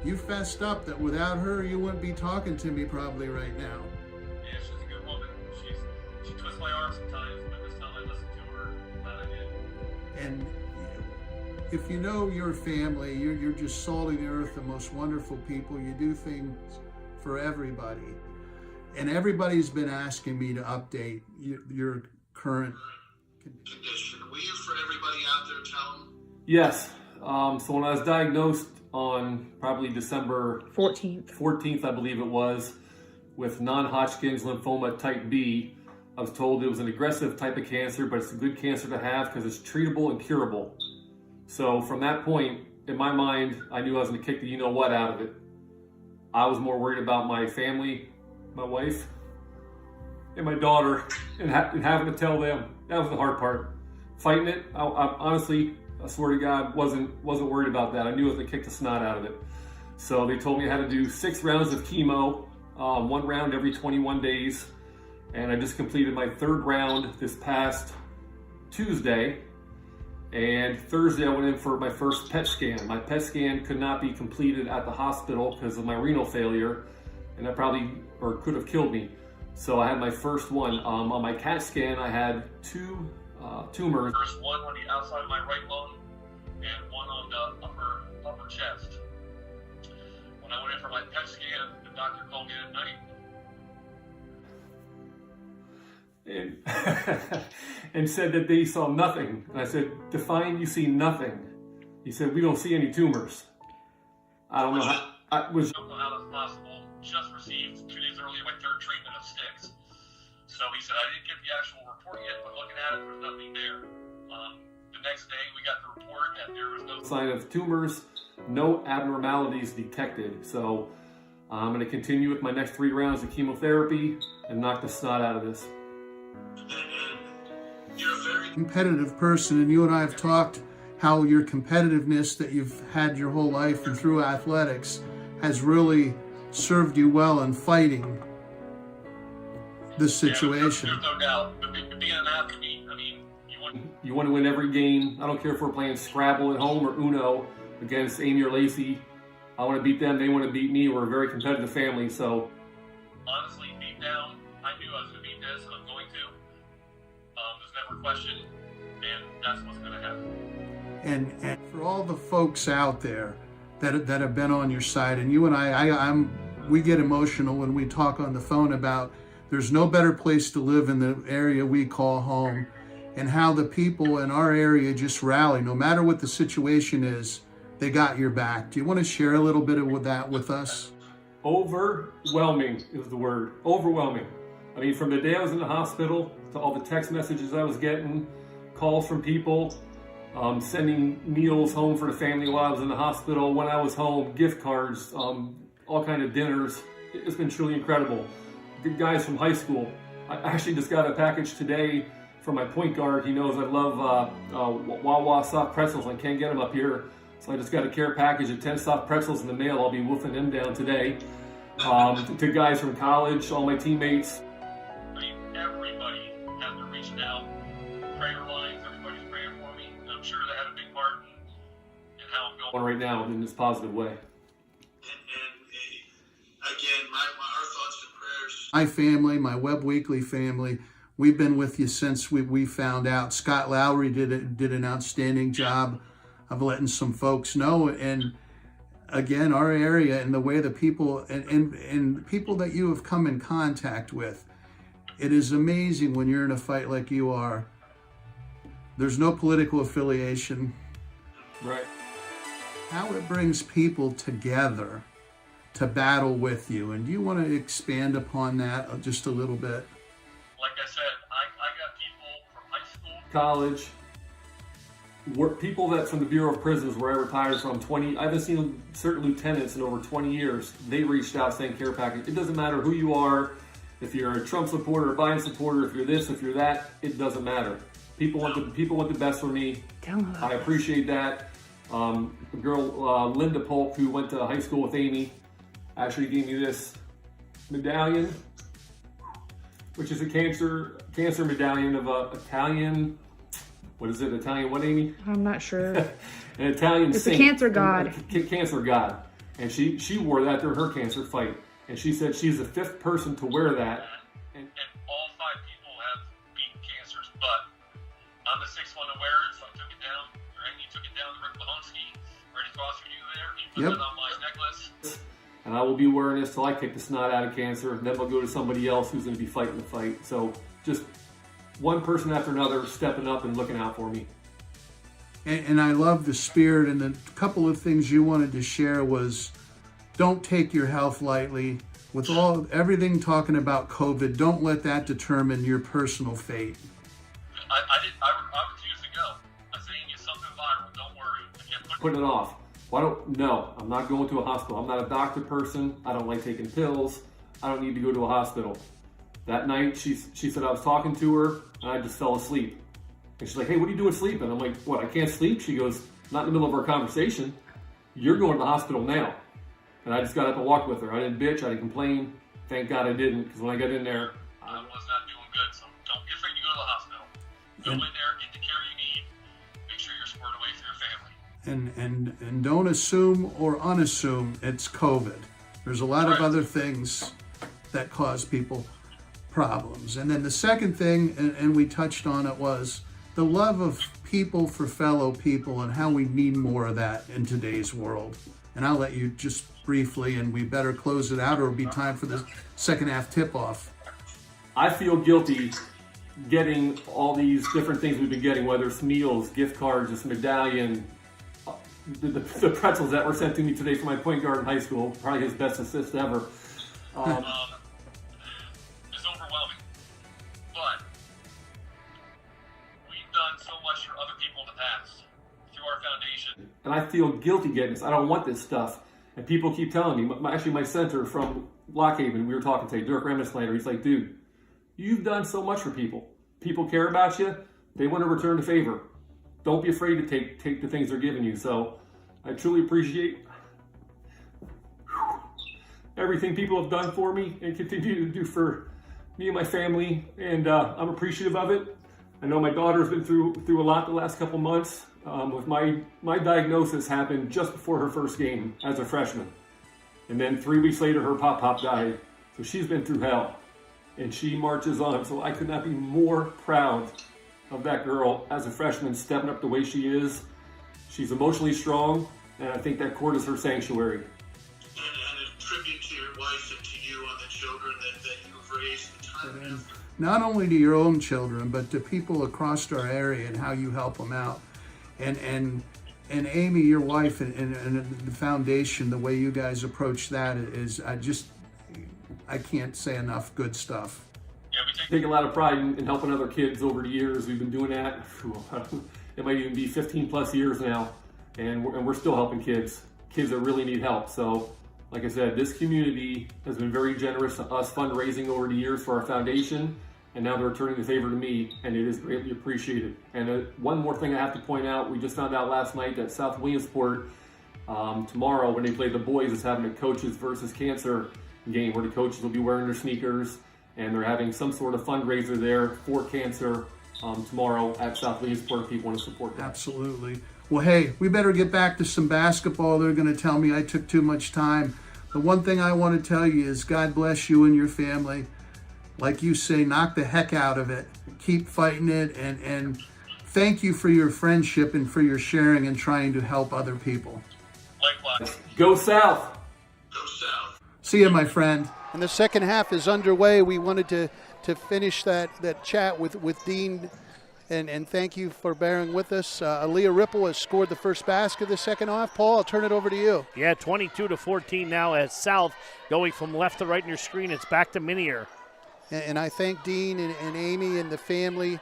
you fessed up that without her you wouldn't be talking to me probably right now. Yeah, she's a good woman. She twists my arm sometimes, but this time I listen to her. Glad I did. And if you know your family, you're just salt of the earth, the most wonderful people. You do things for everybody. And everybody's been asking me to update your current condition. Will you, for everybody out there, tell them? Yes. So when I was diagnosed on probably December 14th, I believe it was, with non-Hodgkin's lymphoma type B, I was told it was an aggressive type of cancer, but it's a good cancer to have because it's treatable and curable. So from that point, in my mind, I knew I was going to kick the you-know-what out of it. I was more worried about my family, my wife, and my daughter, and having to tell them. That was the hard part. Fighting it, I honestly, I swear to God, wasn't worried about that. I knew I was going to kick the snot out of it. So they told me I had to do 6 rounds of chemo, 1 round every 21 days. And I just completed my 3rd round this past Tuesday. And Thursday I went in for my first PET scan. My PET scan could not be completed at the hospital because of my renal failure, and that probably, or could have killed me. So I had my first one. On my CAT scan, I had 2 tumors. First one on the outside of my right lung and one on the upper chest. When I went in for my PET scan, the doctor called me at night. And said that they saw nothing. And I said, define you see nothing. He said, we don't see any tumors. I don't know how. I don't know how that's possible. Just received 2 days earlier my 3rd treatment of sticks. So he said, I didn't get the actual report yet, but looking at it, there's nothing there. The next day, we got the report that there was no sign of tumors, no abnormalities detected. So I'm going to continue with my next 3 rounds of chemotherapy and knock the snot out of this. You're a very competitive person, and you and I have talked how your competitiveness that you've had your whole life and through athletics has really served you well in fighting this situation. There's no doubt. But being an athlete, I mean, you want to win every game. I don't care if we're playing Scrabble at home or Uno against Amy or Lacey. I want to beat them. They want to beat me. We're a very competitive family. So honestly, deep down, I knew I was going to beat this, and I'm going to. There's never a question, and that's what's going to happen. And for all the folks out there that have been on your side, and you and we get emotional when we talk on the phone about there's no better place to live in the area we call home, and how the people in our area just rally. No matter what the situation is, they got your back. Do you want to share a little bit of that with us? Overwhelming is the word. Overwhelming. I mean, from the day I was in the hospital to all the text messages I was getting, calls from people, sending meals home for the family while I was in the hospital, when I was home, gift cards, all kind of dinners. It's been truly incredible. Good guys from high school. I actually just got a package today from my point guard. He knows I love Wawa soft pretzels. I can't get them up here. So I just got a care package of 10 soft pretzels in the mail. I'll be wolfing them down today. To guys from college, all my teammates. I mean, everybody has been reaching out. Prayer lines, everybody's praying for me. I'm sure they had a big part in how I'm going right now in this positive way. Again, our thoughts and prayers. My family, my Webb Weekly family, we've been with you since we found out. Scott Lowry did an outstanding job of letting some folks know. And again, our area and the way the people and people that you have come in contact with, it is amazing when you're in a fight like you are. There's no political affiliation. Right. How it brings people together to battle with you. And do you want to expand upon that just a little bit? Like I said, I got people from high school, college, people that from the Bureau of Prisons where I retired from, I haven't seen certain lieutenants in over 20 years. They reached out saying care package. It doesn't matter who you are, if you're a Trump supporter, a Biden supporter, if you're this, if you're that, it doesn't matter. People want the best for me. I appreciate that. The girl, Linda Polk, who went to high school with Amy, actually gave me this medallion which is a cancer medallion of Italian. What is it? Italian what, Amy? I'm not sure. An Italian It's saint. a cancer god. Cancer god. And she wore that during her cancer fight. And she said she's the 5th person to wear that. And all 5 people have beaten cancers, but I'm the 6th one to wear it, so I took it down. Randy took it down to Rick Lahonsky, right across from you there. He put it on my necklace. And I will be wearing this till I kick the snot out of cancer. And then we'll go to somebody else who's going to be fighting the fight. So just one person after another stepping up and looking out for me. And I love the spirit, and a couple of things you wanted to share was don't take your health lightly. With everything talking about COVID, don't let that determine your personal fate. I refuse to go. I'm saying it's something viral. Don't worry. I can't Putting it off. No, I'm not going to a hospital. I'm not a doctor person. I don't like taking pills. I don't need to go to a hospital. That night, she said I was talking to her, and I just fell asleep. And she's like, hey, what are you doing sleeping? I'm like, what, I can't sleep? She goes, not in the middle of our conversation. You're going to the hospital now. And I just got up and walked with her. I didn't bitch, I didn't complain. Thank God I didn't, because when I got in there, I was not doing good, so don't be afraid to go to the hospital. Go in there, get the care you need, make sure you're squared away for your family. And don't assume or unassume it's COVID. There's a lot of other things that cause people problems. And then the second thing, and we touched on it, was the love of people for fellow people and how we need more of that in today's world. And I'll let you just briefly, and we better close it out or it'll be time for the second half tip-off. I feel guilty getting all these different things we've been getting, whether it's meals, gift cards, this medallion, the pretzels that were sent to me today from my point guard in high school, probably his best assist ever. It's overwhelming, but we've done so much for other people in the past through our foundation. And I feel guilty getting this. I don't want this stuff. And people keep telling me, actually my center from Lockhaven, we were talking today, Dirk Remensnyder, he's like, dude, you've done so much for people. People care about you. They want to return the favor. Don't be afraid to take the things they're giving you. So I truly appreciate everything people have done for me and continue to do for me and my family. And I'm appreciative of it. I know my daughter's been through a lot the last couple months. With my diagnosis happened just before her first game as a freshman. And then 3 weeks later, her pop died. So she's been through hell. And she marches on. So I could not be more proud of that girl as a freshman stepping up the way she is. She's emotionally strong, and I think that court is her sanctuary. And a tribute to your wife and to you on the children that you've raised, the time and effort. Not only to your own children, but to people across our area and how you help them out. And Amy, your wife, and the foundation, the way you guys approach that is, I can't say enough good stuff. Take a lot of pride in helping other kids over the years. We've been doing that. It might even be 15 plus years now, and we're still helping kids that really need help. So, like I said, this community has been very generous to us fundraising over the years for our foundation, and now they're returning the favor to me, and it is greatly appreciated. And one more thing I have to point out, we just found out last night that South Williamsport, tomorrow when they play the boys, is having a coaches versus cancer game where the coaches will be wearing their sneakers, and they're having some sort of fundraiser there for cancer tomorrow at South Williamsport if people want to support that. Absolutely. Well, hey, we better get back to some basketball. They're going to tell me I took too much time. The one thing I want to tell you is God bless you and your family. Like you say, knock the heck out of it. Keep fighting it, and thank you for your friendship and for your sharing and trying to help other people. Likewise. Go South! Go South. See you, my friend. And the second half is underway. We wanted to finish that chat with Dean, and thank you for bearing with us. Aaliyah Ripple has scored the first basket of the second half. Paul, I'll turn it over to you. Yeah, 22-14 now as South going from left to right in your screen. It's back to Minier. And I thank Dean and Amy and the family,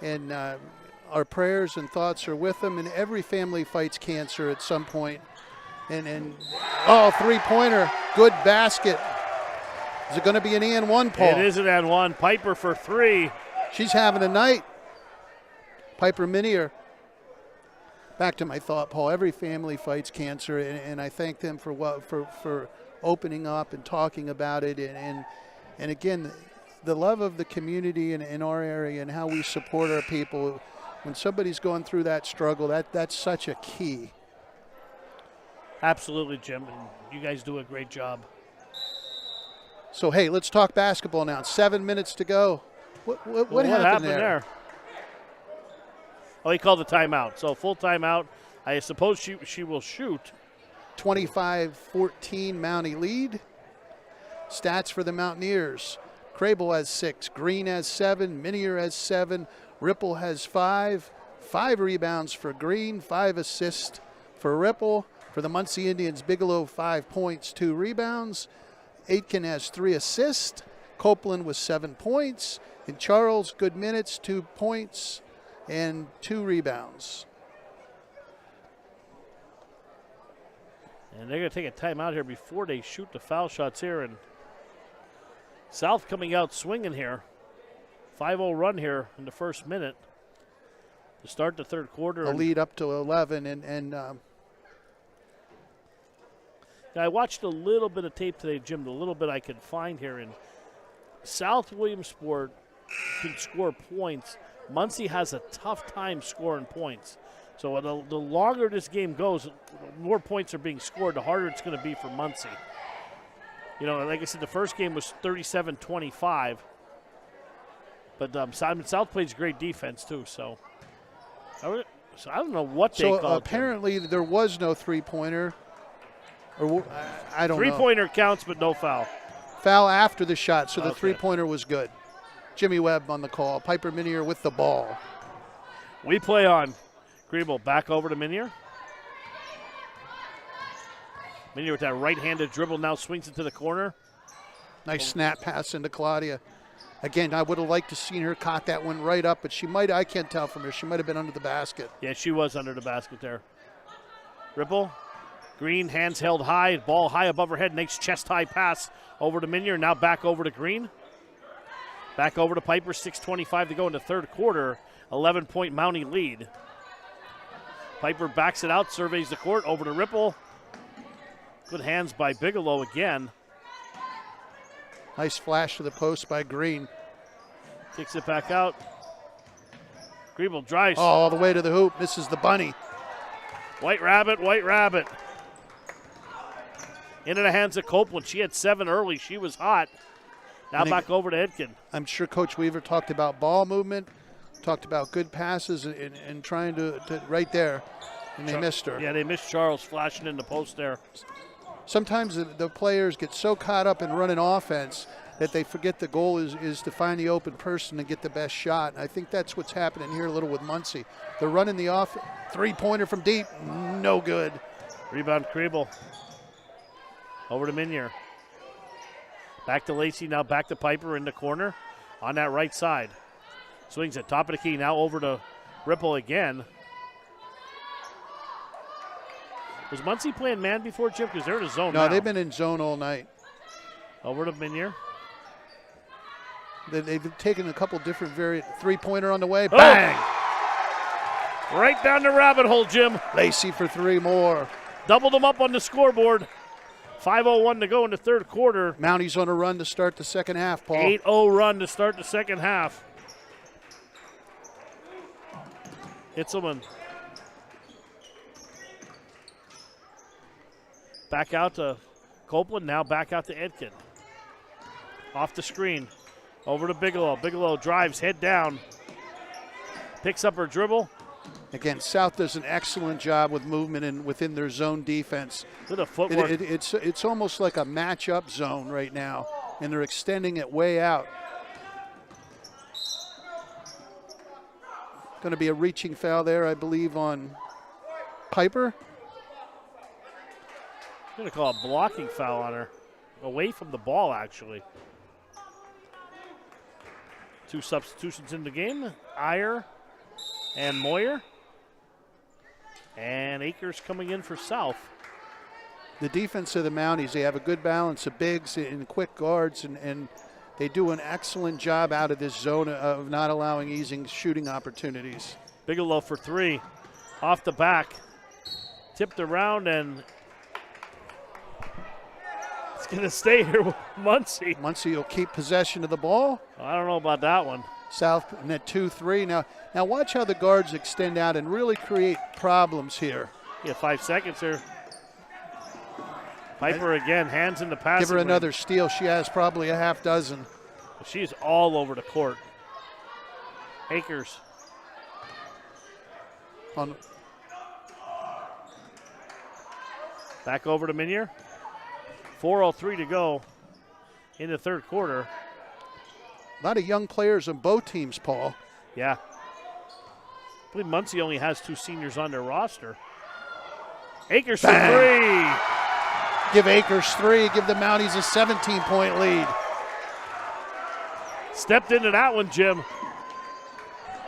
and our prayers and thoughts are with them. And every family fights cancer at some point. And three-pointer, good basket. Is it going to be an and one, Paul? It is an and one. Piper for three. She's having a night. Piper Minier. Back to my thought, Paul. Every family fights cancer, and I thank them for opening up and talking about it. And again, the love of the community in our area and how we support our people. When somebody's going through that struggle, that's such a key. Absolutely, Jim. And you guys do a great job. So, hey, let's talk basketball now. 7 minutes to go. What happened there? Oh, he called the timeout. So full timeout. I suppose she will shoot. 25-14 Mountie lead. Stats for the Mountaineers. Crable has 6. Green has 7. Minier has 7. Ripple has 5. 5 rebounds for Green. 5 assists for Ripple. For the Muncy Indians, Bigelow 5 points, 2 rebounds. Aitken has 3 assists. Copeland with 7 points. And Charles, good minutes, 2 points and 2 rebounds. And they're going to take a timeout here before they shoot the foul shots here. And South coming out swinging here. 5-0 run here in the first minute to start the third quarter. A lead up to 11. And I watched a little bit of tape today, Jim, the little bit I could find here. And South Williamsport can score points. Muncy has a tough time scoring points. So the longer this game goes, the more points are being scored, the harder it's going to be for Muncy. You know, like I said, the first game was 37-25. But South plays great defense, too. So I don't know what they called. So apparently there was no three-pointer. Or I don't know. Three-pointer counts, but no foul. Foul after the shot, so the three-pointer was good. Jimmy Webb on the call. Piper Minier with the ball. We play on. Griebel back over to Minier. Minier with that right-handed dribble now swings into the corner. Nice snap pass into Claudia. Again, I would have liked to seen her caught that one right up, but she might, I can't tell from her, she might have been under the basket. Yeah, she was under the basket there. Ripple. Green, hands held high, ball high above her head. Nice chest-high pass over to Minier. Now back over to Green. Back over to Piper, 6:25 to go in the third quarter. 11-point Mountie lead. Piper backs it out, surveys the court, over to Ripple. Good hands by Bigelow again. Nice flash to the post by Green. Kicks it back out. Griebel drives. Oh, all the way to the hoop, misses the bunny. White Rabbit, White Rabbit. Into the hands of Copeland. She had 7 early. She was hot. Now back over to Edkin. I'm sure Coach Weaver talked about ball movement, talked about good passes, and trying to right there, and they missed her. Yeah, they missed Charles flashing in the post there. Sometimes the players get so caught up in running offense that they forget the goal is to find the open person and get the best shot. And I think that's what's happening here a little with Muncy. They're running the off three-pointer from deep, no good. Rebound Kriebel. Over to Minier. Back to Lacey, now back to Piper in the corner on that right side. Swings at top of the key, now over to Ripple again. Was Muncy playing man before, Chip? Because they're in a zone now. No, they've been in zone all night. Over to Minier. They've taken a couple different three-pointer on the way. Oh! Bang! Right down the rabbit hole, Jim. Lacey for 3 more. Doubled them up on the scoreboard. 5:01 to go in the third quarter. Mounties on a run to start the second half, Paul. 8-0 run to start the second half. Hitzelman. Back out to Copeland, now back out to Edkin. Off the screen. Over to Bigelow. Bigelow drives, head down. Picks up her dribble. Again, South does an excellent job with movement within their zone defense. With a footwork. It's almost like a match-up zone right now, and they're extending it way out. Going to be a reaching foul there, I believe, on Piper. I'm going to call a blocking foul on her. Away from the ball, actually. 2 substitutions in the game. Iyer and Moyer. And Akers coming in for South. The defense of the Mounties, they have a good balance of bigs and quick guards, and they do an excellent job out of this zone of not allowing easy shooting opportunities. Bigelow for 3. Off the back. Tipped around, and it's going to stay here. Muncy. Muncy will keep possession of the ball. I don't know about that one. South net 2-3. Now watch how the guards extend out and really create problems here. Yeah, 5 seconds here. Piper again, hands in the passing Give her lane. another steal. She has probably a half dozen. She's all over the court. Akers. Back over to Minier. 4:03 to go in the third quarter. A lot of young players on both teams, Paul. Yeah. I believe Muncy only has 2 seniors on their roster. Akers for 3. Give Akers 3. Give the Mounties a 17-point lead. Stepped into that one, Jim.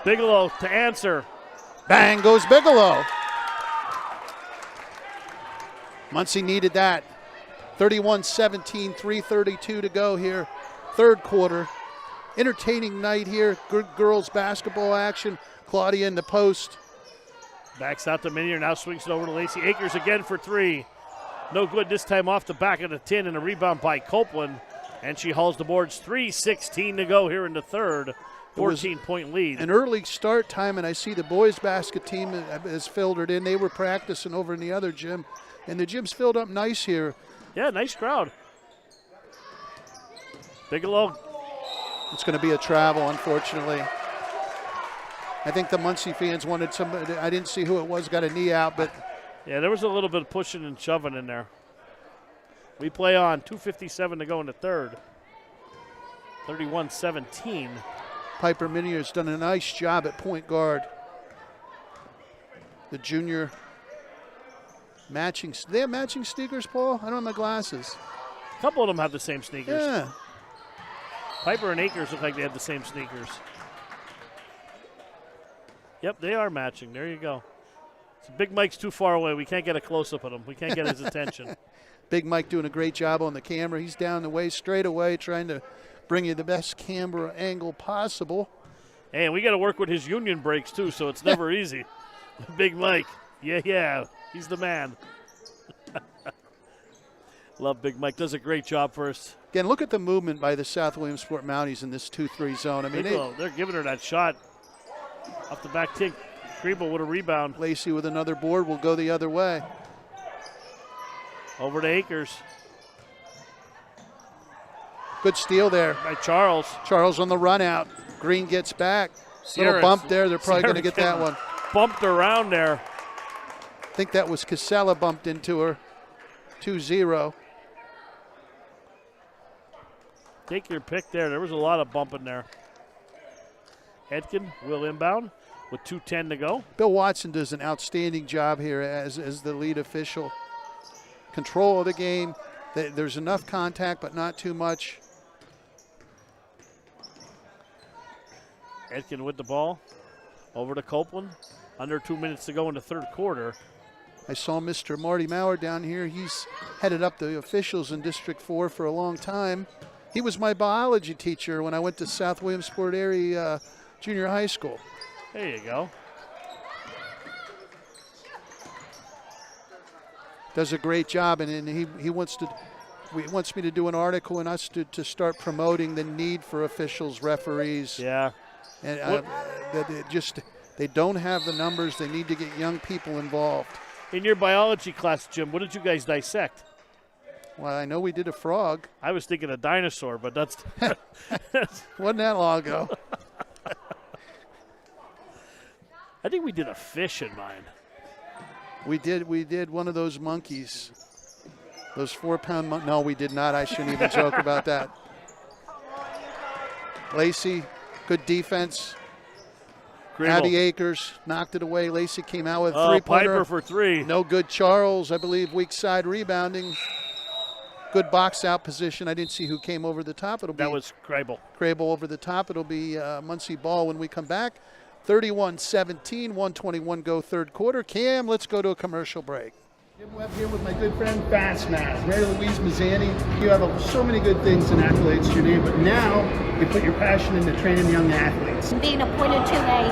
Bigelow to answer. Bang goes Bigelow. Muncy needed that. 31-17, 3:32 to go here. Third quarter. Entertaining night here. Good girls basketball action. Claudia in the post. Backs out to Minier, now swings it over to Lacey. Akers again for 3. No good this time off the back of the tin, and a rebound by Copeland. And she hauls the boards. 3:16 to go here in the third. 14-point lead. An early start time, and I see the boys basket team has filtered in. They were practicing over in the other gym, and the gym's filled up nice here. Yeah, nice crowd. Bigelow. It's going to be a travel, unfortunately. I think the Muncy fans wanted somebody. I didn't see who it was, got a knee out, but. Yeah, there was a little bit of pushing and shoving in there. We play on. 2:57 to go in the third. 31-17. Piper Minier's done a nice job at point guard. The junior matching. Do they have matching sneakers, Paul? I don't have my glasses. A couple of them have the same sneakers. Yeah. Piper and Akers look like they have the same sneakers. Yep, they are matching. There you go. So Big Mike's too far away. We can't get a close-up of him. We can't get his attention. Big Mike doing a great job on the camera. He's down the way, straight away, trying to bring you the best camera angle possible. Hey, and we got to work with his union breaks, too, so it's never easy. Big Mike. Yeah. He's the man. Love Big Mike. Does a great job for us. Again, look at the movement by the South Williamsport Mounties in this 2-3 zone. I mean, they're giving her that shot. Off the back tick. Kriebel with a rebound. Lacey with another board will go the other way. Over to Akers. Good steal there. By Charles. Charles on the run out. Green gets back. Little bump there. They're probably going to get that one. Bumped around there. I think that was Casella bumped into her. 2-0. Take your pick there. There was a lot of bumping there. Edkin will inbound with 2:10 to go. Bill Watson does an outstanding job here as the lead official. Control of the game. There's enough contact, but not too much. Edkin with the ball. Over to Copeland. Under 2 minutes to go in the third quarter. I saw Mr. Marty Maurer down here. He's headed up the officials in District 4 for a long time. He was my biology teacher when I went to South Williamsport area junior high school. There you go. Does a great job, and he wants me to do an article and us to start promoting the need for officials, referees. Yeah. And they don't have the numbers. They need to get young people involved. In your biology class, Jim, what did you guys dissect? Well, I know we did a frog. I was thinking a dinosaur, but that's wasn't that long ago. I think we did a fish in mine. We did one of those monkeys. Those 4-pound monkeys. No, we did not. I shouldn't even joke about that. Lacey, good defense. Abby Akers knocked it away. Lacey came out with a three-pointer. Piper for 3. No good. Charles, I believe, weak side rebounding. Good box out position. I didn't see who came over the top. That was Krabel. Krabel over the top. It'll be Muncy ball when we come back. 31-17, 1:21 go third quarter. Cam, let's go to a commercial break. Jim Webb here with my good friend Fast Math, Mary Louise Mazzani. You have so many good things and accolades to your name, but now you put your passion into training young athletes. Being appointed to a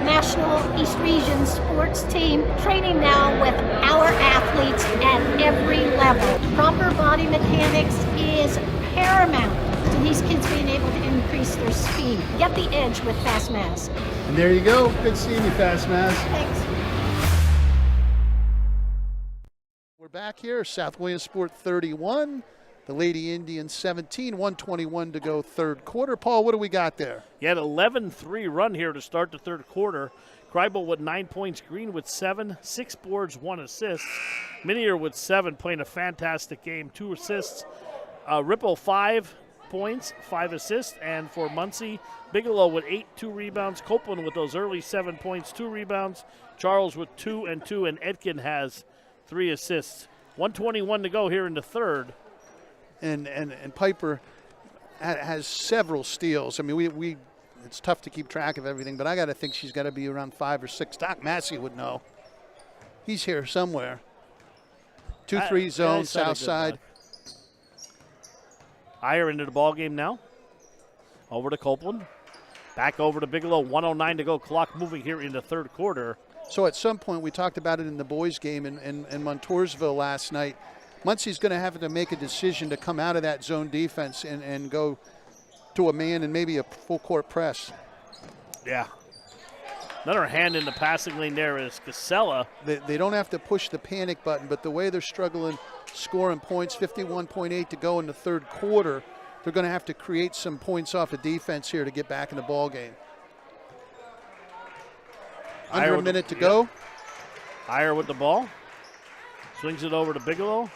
National East Region sports team, training now with our athletes at every level. Proper body mechanics is paramount to these kids being able to increase their speed, get the edge with Fast Mask. And there you go. Good seeing you, Fast Mask. Thanks. We're back here, South Williamsport 31, the Lady Indians 17, 1:21 to go third quarter. Paul, what do we got there? You had 11-3 run here to start the third quarter. Kreibel with 9 points, Green with 7, 6 boards, 1 assist. Minier with 7, playing a fantastic game, 2 assists. Ripple 5 points, 5 assists. And for Muncy, Bigelow with 8, 2 rebounds. Copeland with those early 7 points, 2 rebounds. Charles with 2 and 2, and Etkin has 3 assists. 1:21 to go here in the third. And Piper has several steals. I mean, we it's tough to keep track of everything, but I got to think she's got to be around 5 or 6. Doc Massey would know. He's here somewhere. 2-3 zone, south side. Iyer into the ball game now. Over to Copeland. Back over to Bigelow. 1:09 to go. Clock moving here in the third quarter. So at some point, we talked about it in the boys' game in Montoursville last night. Muncy's going to have to make a decision to come out of that zone defense and go to a man and maybe a full court press. Yeah. Another hand in the passing lane there is Casella. They don't have to push the panic button, but the way they're struggling scoring points, 51.8 to go in the third quarter, they're going to have to create some points off of defense here to get back in the ball game. Under a minute to go. Iyer with the ball. Swings it over to Bigelow.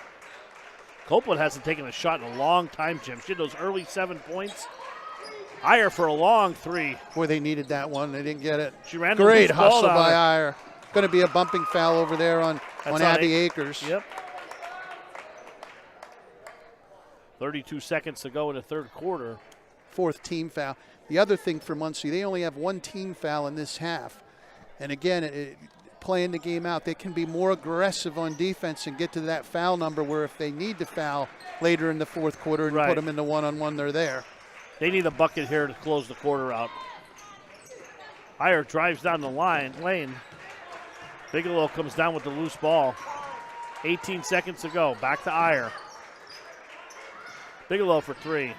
Copeland hasn't taken a shot in a long time, Jim. She had those early 7 points. Iyer for a long 3. Boy, they needed that one. They didn't get it. She ran Great the hustle ball by Iyer. Going to be a bumping foul over there on Abby Akers. Yep. 32 seconds to go in the third quarter. 4th team foul. The other thing for Muncy, they only have 1 team foul in this half. And again, playing the game out, they can be more aggressive on defense and get to that foul number where if they need to foul later in the fourth quarter and put them in the one-on-one, they're there. They need a bucket here to close the quarter out. Iyer drives down the lane. Bigelow comes down with the loose ball. 18 seconds to go. Back to Iyer. Bigelow for 3.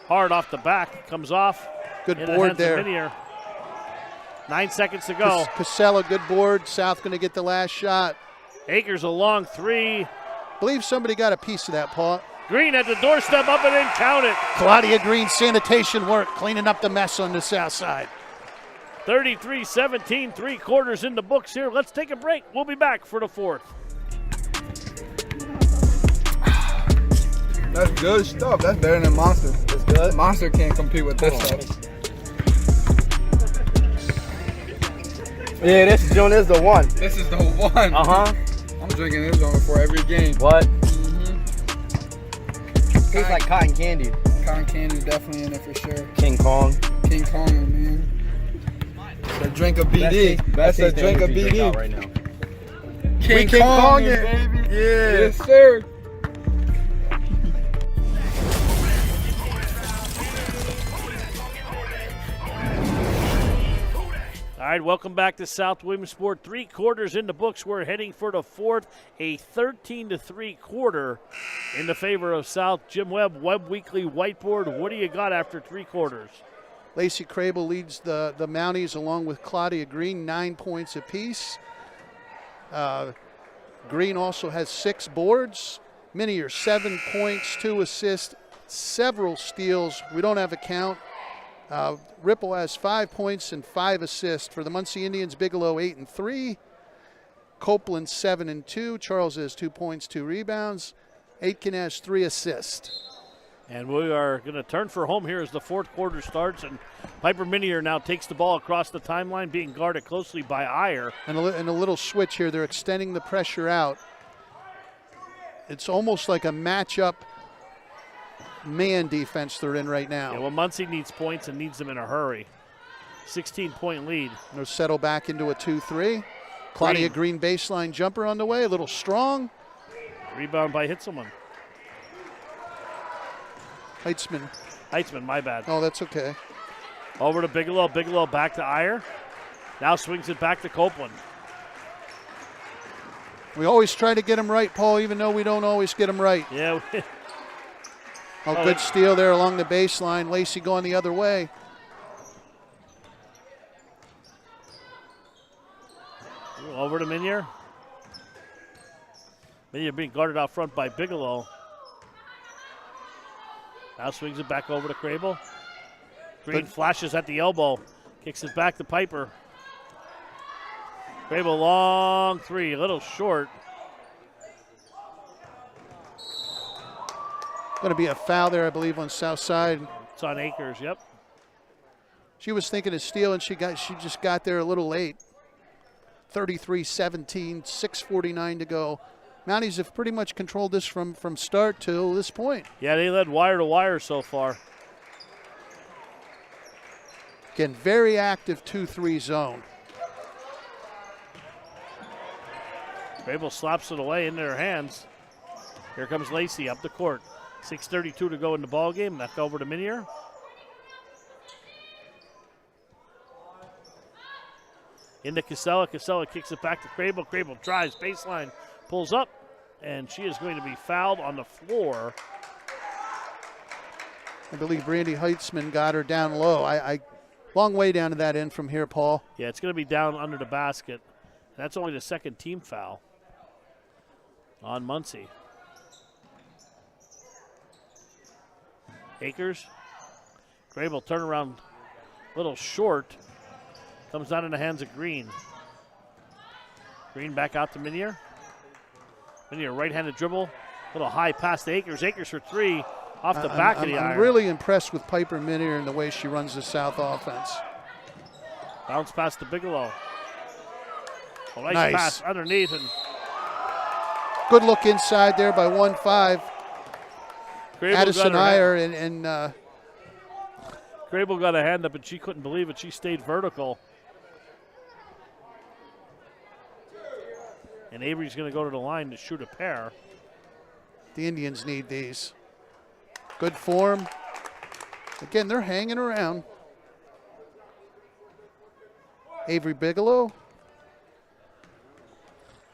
Hard off the back. Comes off. Good board there. 9 seconds to go. Casella, good board. South going to get the last shot. Akers a long 3. Believe somebody got a piece of that, Paul. Green at the doorstep, up and in, count it. Claudia Green, sanitation work, cleaning up the mess on the south side. 33-17, 3 quarters in the books here. Let's take a break. We'll be back for the fourth. That's good stuff. That's better than Monster. That's good. Monster can't compete with this stuff. Yeah, this joint is the one. This is the one. Uh-huh. I'm drinking this joint before every game. What? Tastes like cotton candy. Cotton candy definitely in it for sure. King Kong. King Kong, man. A drink of BD. That's a drink of BD. Right now. King Kong, baby. Yeah. Yes, sir. All right, welcome back to South Williamsport. 3 quarters in the books. We're heading for the fourth, a 13-3 quarter in the favor of South. Jim Webb, Webb Weekly Whiteboard. What do you got after 3 quarters? Lacey Crable leads the Mounties along with Claudia Green, 9 points apiece. Green also has 6 boards. Minier, 7 points, 2 assists, several steals. We don't have a count. Ripple has 5 points and 5 assists. For the Muncy Indians, Bigelow 8 and 3. Copeland 7 and 2. Charles has 2 points, 2 rebounds. Aitken has 3 assists. And we are going to turn for home here as the fourth quarter starts. And Piper Minier now takes the ball across the timeline, being guarded closely by Iyer. And a little switch here. They're extending the pressure out. It's almost like a matchup man defense they're in right now. Yeah, well, Muncy needs points and needs them in a hurry. 16-point lead. They'll settle back into a 2-3. Claudia Green baseline jumper on the way, a little strong. Rebound by Hitzelman. Heitzman, my bad. Oh, that's okay. Over to Bigelow. Bigelow back to Iyer. Now swings it back to Copeland. We always try to get him right, Paul, even though we don't always get him right. Yeah. Oh, good steal there along the baseline. Lacey going the other way. Over to Minier. Minier being guarded out front by Bigelow. Now swings it back over to Crable. Green flashes at the elbow. Kicks it back to Piper. Crable long three, a little short. Going to be a foul there, I believe, on south side. It's on Akers, yep. She was thinking of steal, and she just got there a little late. 33-17, 6:49 to go. Mounties have pretty much controlled this from start till this point. Yeah, they led wire to wire so far. Again, very active 2-3 zone. Crable slaps it away into their hands. Here comes Lacey up the court. 6:32 to go in the ball game. Back over to Minier. Into Casella. Casella kicks it back to Crable. Crable drives baseline, pulls up, and she is going to be fouled on the floor. I believe Brandy Heitzman got her down low. Long way down to that end from here, Paul. Yeah, it's going to be down under the basket. That's only the second team foul on Muncy. Akers. Crable turnaround, little short. Comes down in the hands of Green. Green back out to Minier. Minier right-handed dribble. Little high pass to Akers. Akers for three off the back of the iron. I'm really impressed with Piper Minier and the way she runs the South offense. Bounce pass to Bigelow. A nice pass underneath. And good look inside there by 1-5. Addison Iyer and Crable got a hand up, and she couldn't believe it. She stayed vertical. And Avery's going to go to the line to shoot a pair. The Indians need these. Good form. Again, they're hanging around. Avery Bigelow.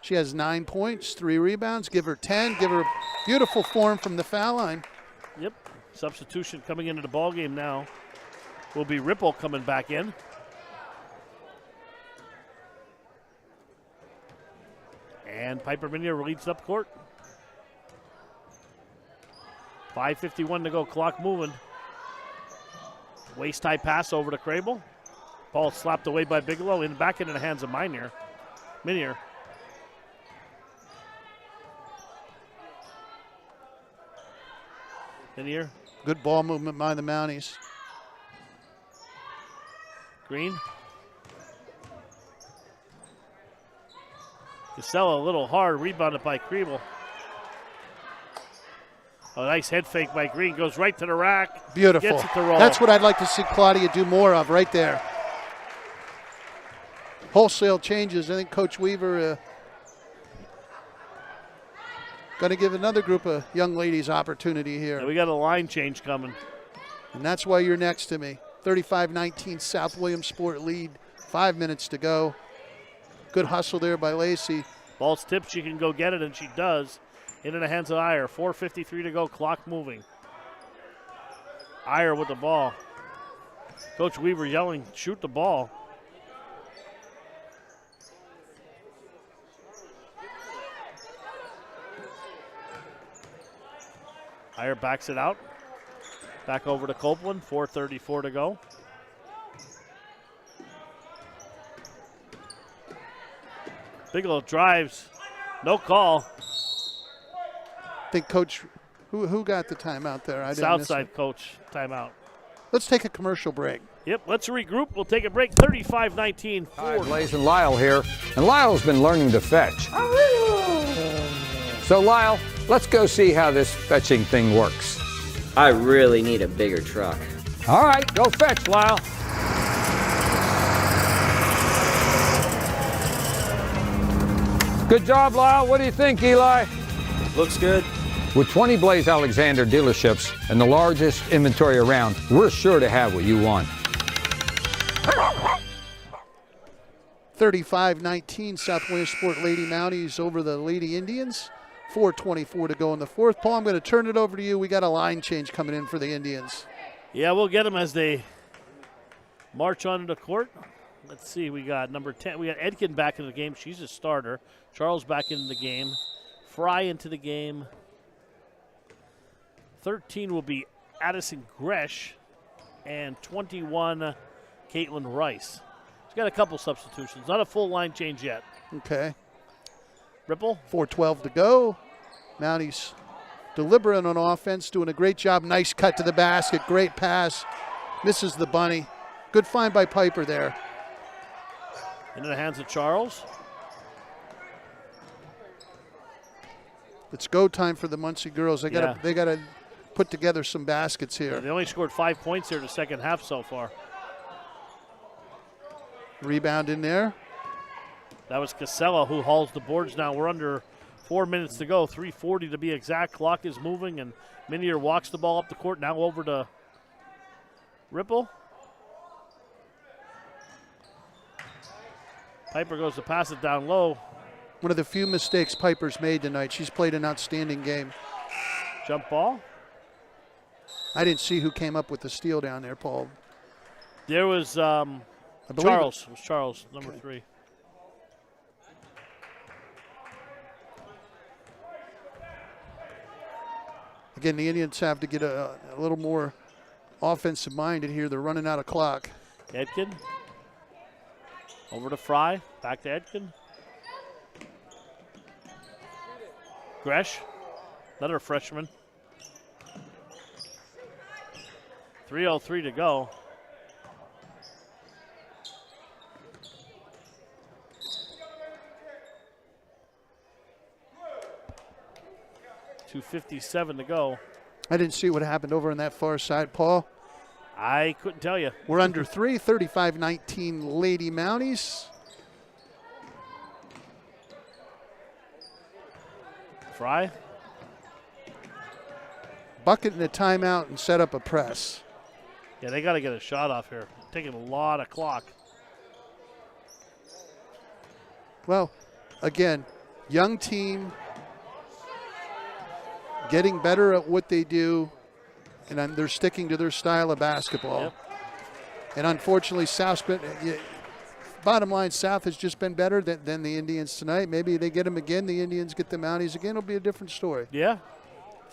She has 9 points, 3 rebounds. Give her 10. Give her beautiful form from the foul line. Yep. Substitution coming into the ball game now will be Ripple coming back in. And Piper Minier leads up court. 5:51 to go, clock moving. Waist-high pass over to Crable. Ball slapped away by Bigelow, back into the hands of Minier. Minier. Good ball movement by the Mounties. Green. Casella a little hard, rebounded by Crable. A nice head fake by Green, goes right to the rack. Beautiful. Gets it to roll. That's what I'd like to see Claudia do more of right there. Wholesale changes. I think Coach Weaver going to give another group of young ladies opportunity here. Yeah, we got a line change coming. And that's why you're next to me. 35-19 South Williamsport lead. 5 minutes to go. Good hustle there by Lacey. Ball's tipped, she can go get it, and she does. Into the hands of Iyer. 4:53 to go, clock moving. Iyer with the ball. Coach Weaver yelling, shoot the ball. Iyer backs it out. Back over to Copeland, 4:34 to go. Bigelow drives, no call. I think Coach, who got the timeout there? I didn't Southside coach, timeout. Let's take a commercial break. Yep, let's regroup. We'll take a break. 35-19. Hi, Blaze and Lyle here. And Lyle's been learning to fetch. So, Lyle, let's go see how this fetching thing works. I really need a bigger truck. All right, go fetch, Lyle. Good job, Lyle. What do you think, Eli? Looks good. With 20 Blaze Alexander dealerships and the largest inventory around, we're sure to have what you want. 35-19 South Williamsport Lady Mounties over the Lady Indians. 4:24 to go in the fourth. Paul, I'm going to turn it over to you. We got a line change coming in for the Indians. Yeah, we'll get them as they march onto the court. Let's see, we got number 10. We got Edkin back in the game. She's a starter. Charles back into the game. Fry into the game. 13 will be Addison Gresh. And 21, Caitlin Rice. She's got a couple substitutions. Not a full line change yet. Okay. Ripple. 4:12 to go. Mounties deliberate on offense, doing a great job. Nice cut to the basket. Great pass. Misses the bunny. Good find by Piper there. Into the hands of Charles. It's go time for the Muncy girls. They gotta put together some baskets here. Yeah, they only scored 5 points here in the second half so far. Rebound in there. That was Casella who hauls the boards now. We're under 4 minutes to go. 3:40 to be exact. Clock is moving, and Minier walks the ball up the court. Now over to Ripple. Piper goes to pass it down low. One of the few mistakes Piper's made tonight. She's played an outstanding game. Jump ball. I didn't see who came up with the steal down there, Paul. There was Charles. It was Charles, number 3. Again, the Indians have to get a little more offensive minded here. They're running out of clock. Edkin. Over to Fry. Back to Edkin. Gresh. Another freshman. 3:03 to go. .257 to go. I didn't see what happened over on that far side, Paul. I couldn't tell you. We're under 3, 35-19 Lady Mounties. Fry. Bucket and a timeout and set up a press. Yeah, they got to get a shot off here. Taking a lot of clock. Well, again, young team, getting better at what they do, and they're sticking to their style of basketball. Yep. And unfortunately, bottom line, South has just been better than the Indians tonight. Maybe they get them again. The Indians get the Mounties again. It'll be a different story. Yeah.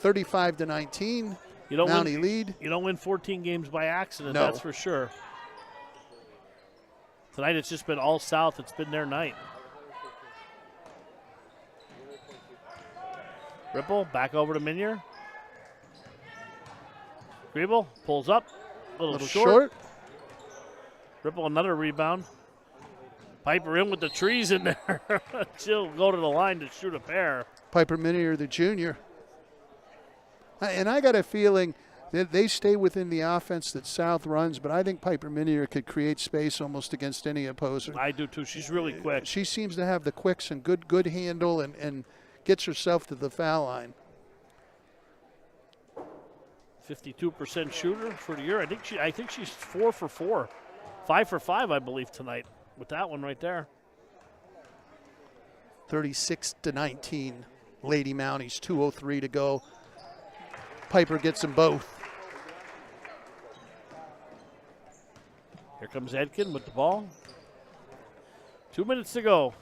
35-19. Mountie lead. You don't win 14 games by accident, no. That's for sure. Tonight it's just been all South. It's been their night. Ripple back over to Minier. Griebel pulls up. A little short. Ripple another rebound. Piper in with the trees in there. She'll go to the line to shoot a pair. Piper Minier, the junior. And I got a feeling that they stay within the offense that South runs, but I think Piper Minier could create space almost against any opposer. I do too. She's really quick. She seems to have the quicks and good handle and gets herself to the foul line. 52% shooter for the year. I think she's 4 for 4. 5 for 5, I believe, tonight with that one right there. 36-19, Lady Mounties, 2:03 to go. Piper gets them both. Here comes Edkin with the ball. 2 minutes to go.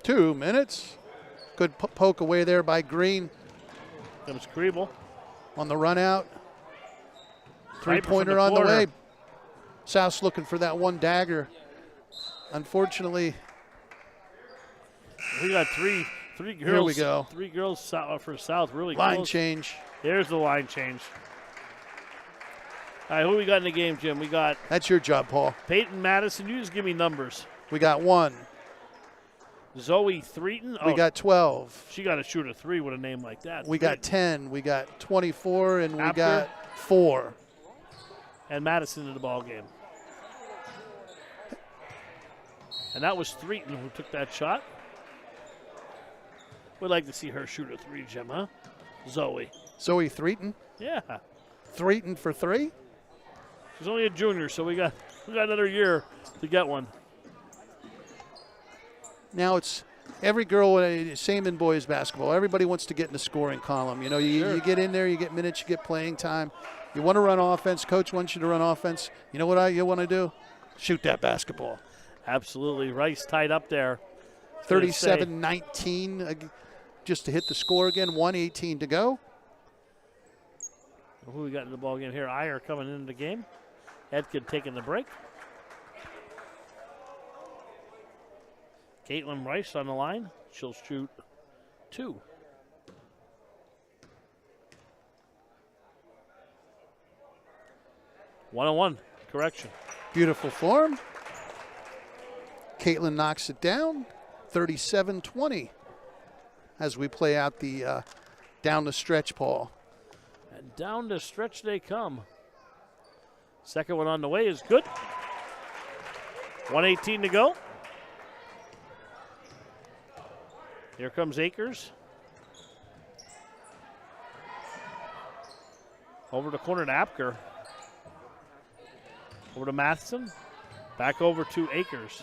2 minutes. Good poke away there by Green. Comes Griebel. On the run out. Three-pointer on the way. South's looking for that one dagger. Unfortunately. We got three girls. Here we go. 3 girls for South. Really line close. Change. There's the line change. All right, who we got in the game, Jim? We got. That's your job, Paul. Peyton Madison. You just give me numbers. We got 1. Zoe Threaton. We got 12. She got to shoot a 3 with a name like that. We got 10. We got 24, and we got 4. And Madison in the ball game. And that was Threaton who took that shot. We'd like to see her shoot a 3, Jim, huh? Zoe Threaton? Yeah. Threaton for 3? She's only a junior, so we got another year to get one. Now it's every girl, same in boys basketball, everybody wants to get in the scoring column. You know, you get in there, you get minutes, you get playing time. You want to run offense. Coach wants you to run offense. You know what you want to do? Shoot that basketball. Absolutely. Rice tied up there. 37-19 just to hit the score again. 1:18 to go. Who we got in the ball game here? Iyer coming into the game. Edkin taking the break. Caitlin Rice on the line. She'll shoot 2. One-on-one. Correction. Beautiful form. Caitlin knocks it down. 37-20 as we play out the down the stretch, Paul. And down the stretch they come. Second one on the way is good. 1:18 to go. Here comes Akers. Over the corner to Apker. Over to Matheson. Back over to Akers.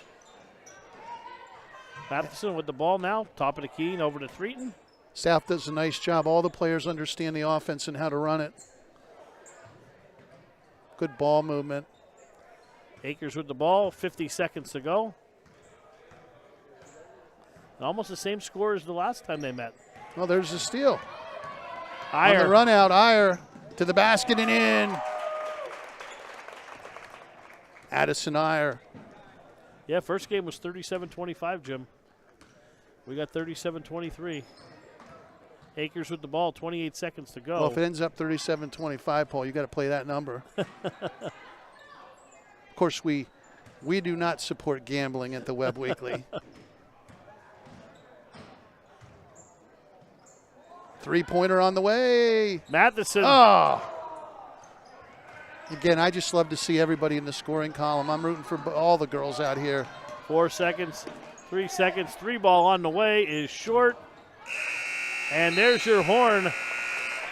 Matheson with the ball now. Top of the key and over to Threaton. South does a nice job. All the players understand the offense and how to run it. Good ball movement. Akers with the ball. 50 seconds to go. And almost the same score as the last time they met. Well, there's the steal. Iyer. On the run out, Iyer to the basket and in. Addison Iyer. Yeah, first game was 37-25, Jim. We got 37-23. Akers with the ball, 28 seconds to go. Well, if it ends up 37-25, Paul, you got to play that number. Of course, we do not support gambling at the Webb Weekly. Three-pointer on the way. Matheson. Oh. Again, I just love to see everybody in the scoring column. I'm rooting for all the girls out here. 4 seconds, 3 seconds. 3-ball on the way is short. And there's your horn.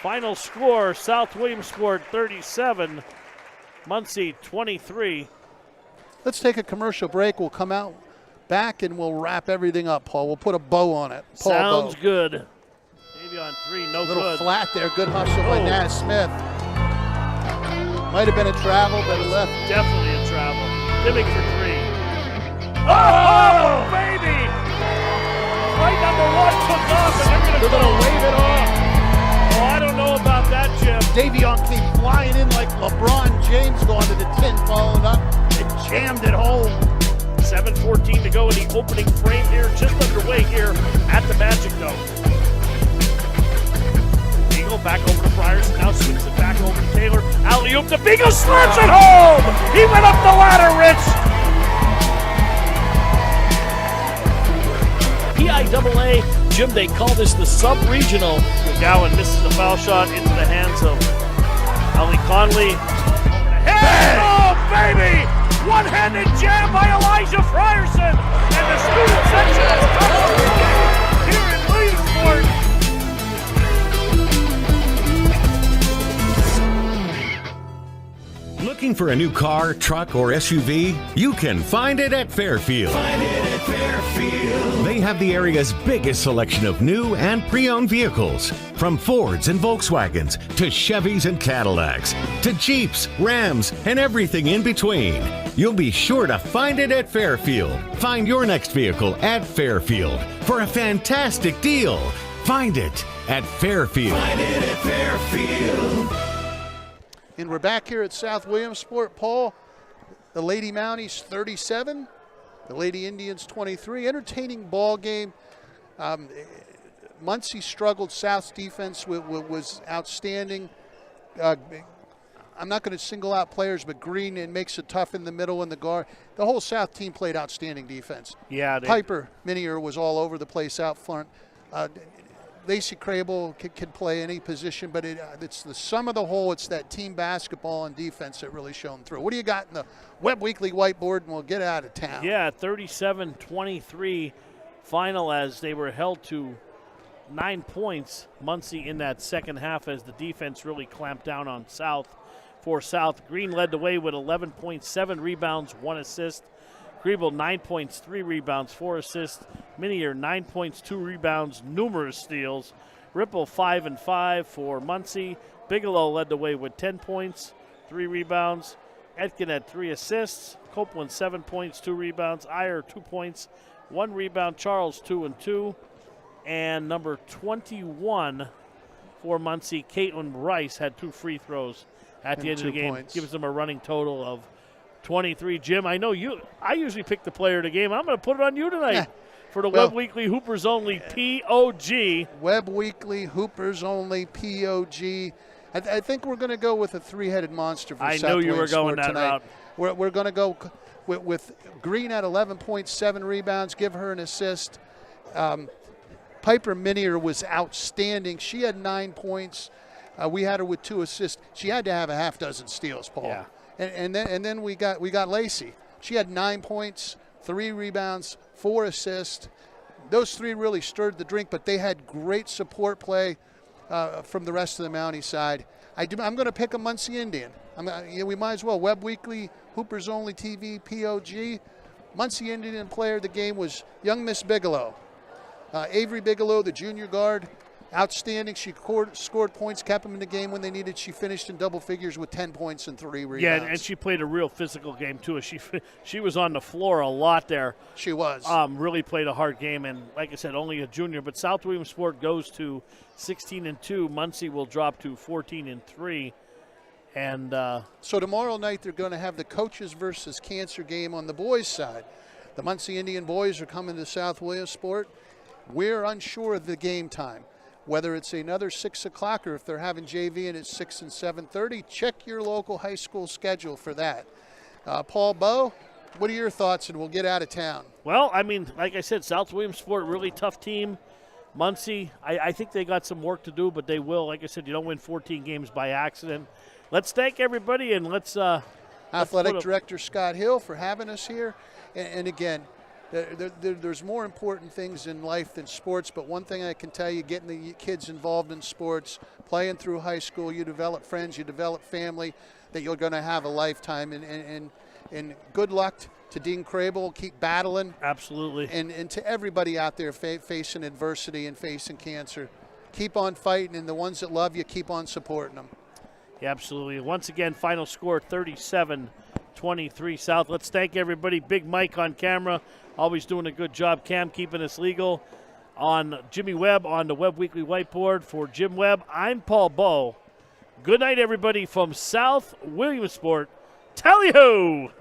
Final score, South Williamsport 37, Muncy 23. Let's take a commercial break. We'll come out back and we'll wrap everything up, Paul. We'll put a bow on it. Paul Sounds bow. good. Maybe on 3, no a little good. flat there. Good hustle by Nat Smith. Might have been a travel, but it left. Definitely a travel. Dimmick for 3. Oh, baby! Right number 1 took off, and they're going to wave it off. Oh, I don't know about that, Jim. Davion came flying in like LeBron James going to the 10, following up and jammed it home. 7:14 to go in the opening frame here, just underway here at the Magic Dome. Beagle back over to Friars, now swings it back over to Taylor. Alley-oop to Beagle, slams it home! He went up the ladder, Rich! PIAA, Jim, they call this the sub-regional. McGowan misses a foul shot into the hands of Ali Conley. Hey! Oh, baby! One-handed jam by Elijah Frierson. And the student section has come here in Williamsport. Looking for a new car, truck, or SUV? You can find it at Fairfield. Find it at Fairfield. They have the area's biggest selection of new and pre-owned vehicles. From Fords and Volkswagens to Chevys and Cadillacs to Jeeps, Rams, and everything in between. You'll be sure to find it at Fairfield. Find your next vehicle at Fairfield for a fantastic deal. Find it at Fairfield. Find it at Fairfield. And we're back here at South Williamsport, Paul. The Lady Mounties 37, the Lady Indians 23. Entertaining ball game. Muncy struggled. South's defense was outstanding. I'm not going to single out players, but Green makes it tough in the middle and the guard. The whole South team played outstanding defense. Yeah, Piper Minier was all over the place out front. Lacey Crable can play any position, but it's the sum of the whole. It's that team basketball and defense that really shone through. What do you got in the Webb Weekly whiteboard, and we'll get out of town? Yeah, 37-23 final as they were held to 9 points, Muncy, in that second half as the defense really clamped down on South. For South, Green led the way with 11.7 rebounds, 1 assist. Griebel, 9 points, 3 rebounds, 4 assists. Minier, 9 points, 2 rebounds, numerous steals. Ripple, 5 and 5 for Muncy. Bigelow led the way with 10 points, 3 rebounds. Etkin had 3 assists. Copeland, 7 points, 2 rebounds. Iyer, 2 points, 1 rebound. Charles, 2 and 2. And number 21 for Muncy, Caitlin Rice, had 2 free throws at the end of the game. Points. Gives them a running total of 23. Jim, I know you. I usually pick the player of the game. I'm going to put it on you tonight for the Webb Weekly Hoopers Only POG. Webb Weekly Hoopers Only POG. I think we're going to go with a 3-headed monster for I South knew you were going Williamsport that tonight. route. We're going to go with Green at 11.7 rebounds, give her an assist. Piper Minier was outstanding. She had 9 points. We had her with 2 assists. She had to have a half dozen steals, Paul. Yeah. And then we got Lacey. She had 9 points, 3 rebounds, 4 assists. Those 3 really stirred the drink, but they had great support play from the rest of the Mountie side. I'm going to pick a Muncy Indian. We might as well. Webb Weekly, Hoopers Only TV, POG. Muncy Indian player of the game was young Miss Bigelow. Avery Bigelow, the junior guard, outstanding. She scored points, kept them in the game when they needed. She finished in double figures with 10 points and 3 rebounds. Yeah, and she played a real physical game, too. She was on the floor a lot there. She was. Really played a hard game, and like I said, only a junior. But South Williamsport goes to 16-2. Muncy will drop to 14-3. And so tomorrow night they're going to have the coaches versus cancer game on the boys' side. The Muncy Indian boys are coming to South Williamsport. We're unsure of the game time, whether it's another 6 o'clock or if they're having JV and it's 6 and 7:30. Check your local high school schedule for that. Paul Bowe, what are your thoughts, and we'll get out of town? Well, I mean, like I said, South Williamsport, really tough team. Muncy, I think they got some work to do, but they will. Like I said, you don't win 14 games by accident. Let's thank everybody, and let's Athletic Director Scott Hill for having us here. And again, there's more important things in life than sports, but one thing I can tell you, getting the kids involved in sports, playing through high school, you develop friends, you develop family that you're going to have a lifetime. And good luck to Dean Crable. Keep battling. Absolutely. And to everybody out there facing adversity and facing cancer, keep on fighting, and the ones that love you, keep on supporting them. Yeah, absolutely. Once again, final score 37-23 South. Let's thank everybody. Big Mike on camera, always doing a good job. Cam keeping us legal. On Jimmy Webb on the Webb Weekly Whiteboard. For Jim Webb, I'm Paul Bowe. Good night, everybody, from South Williamsport. Tally-ho!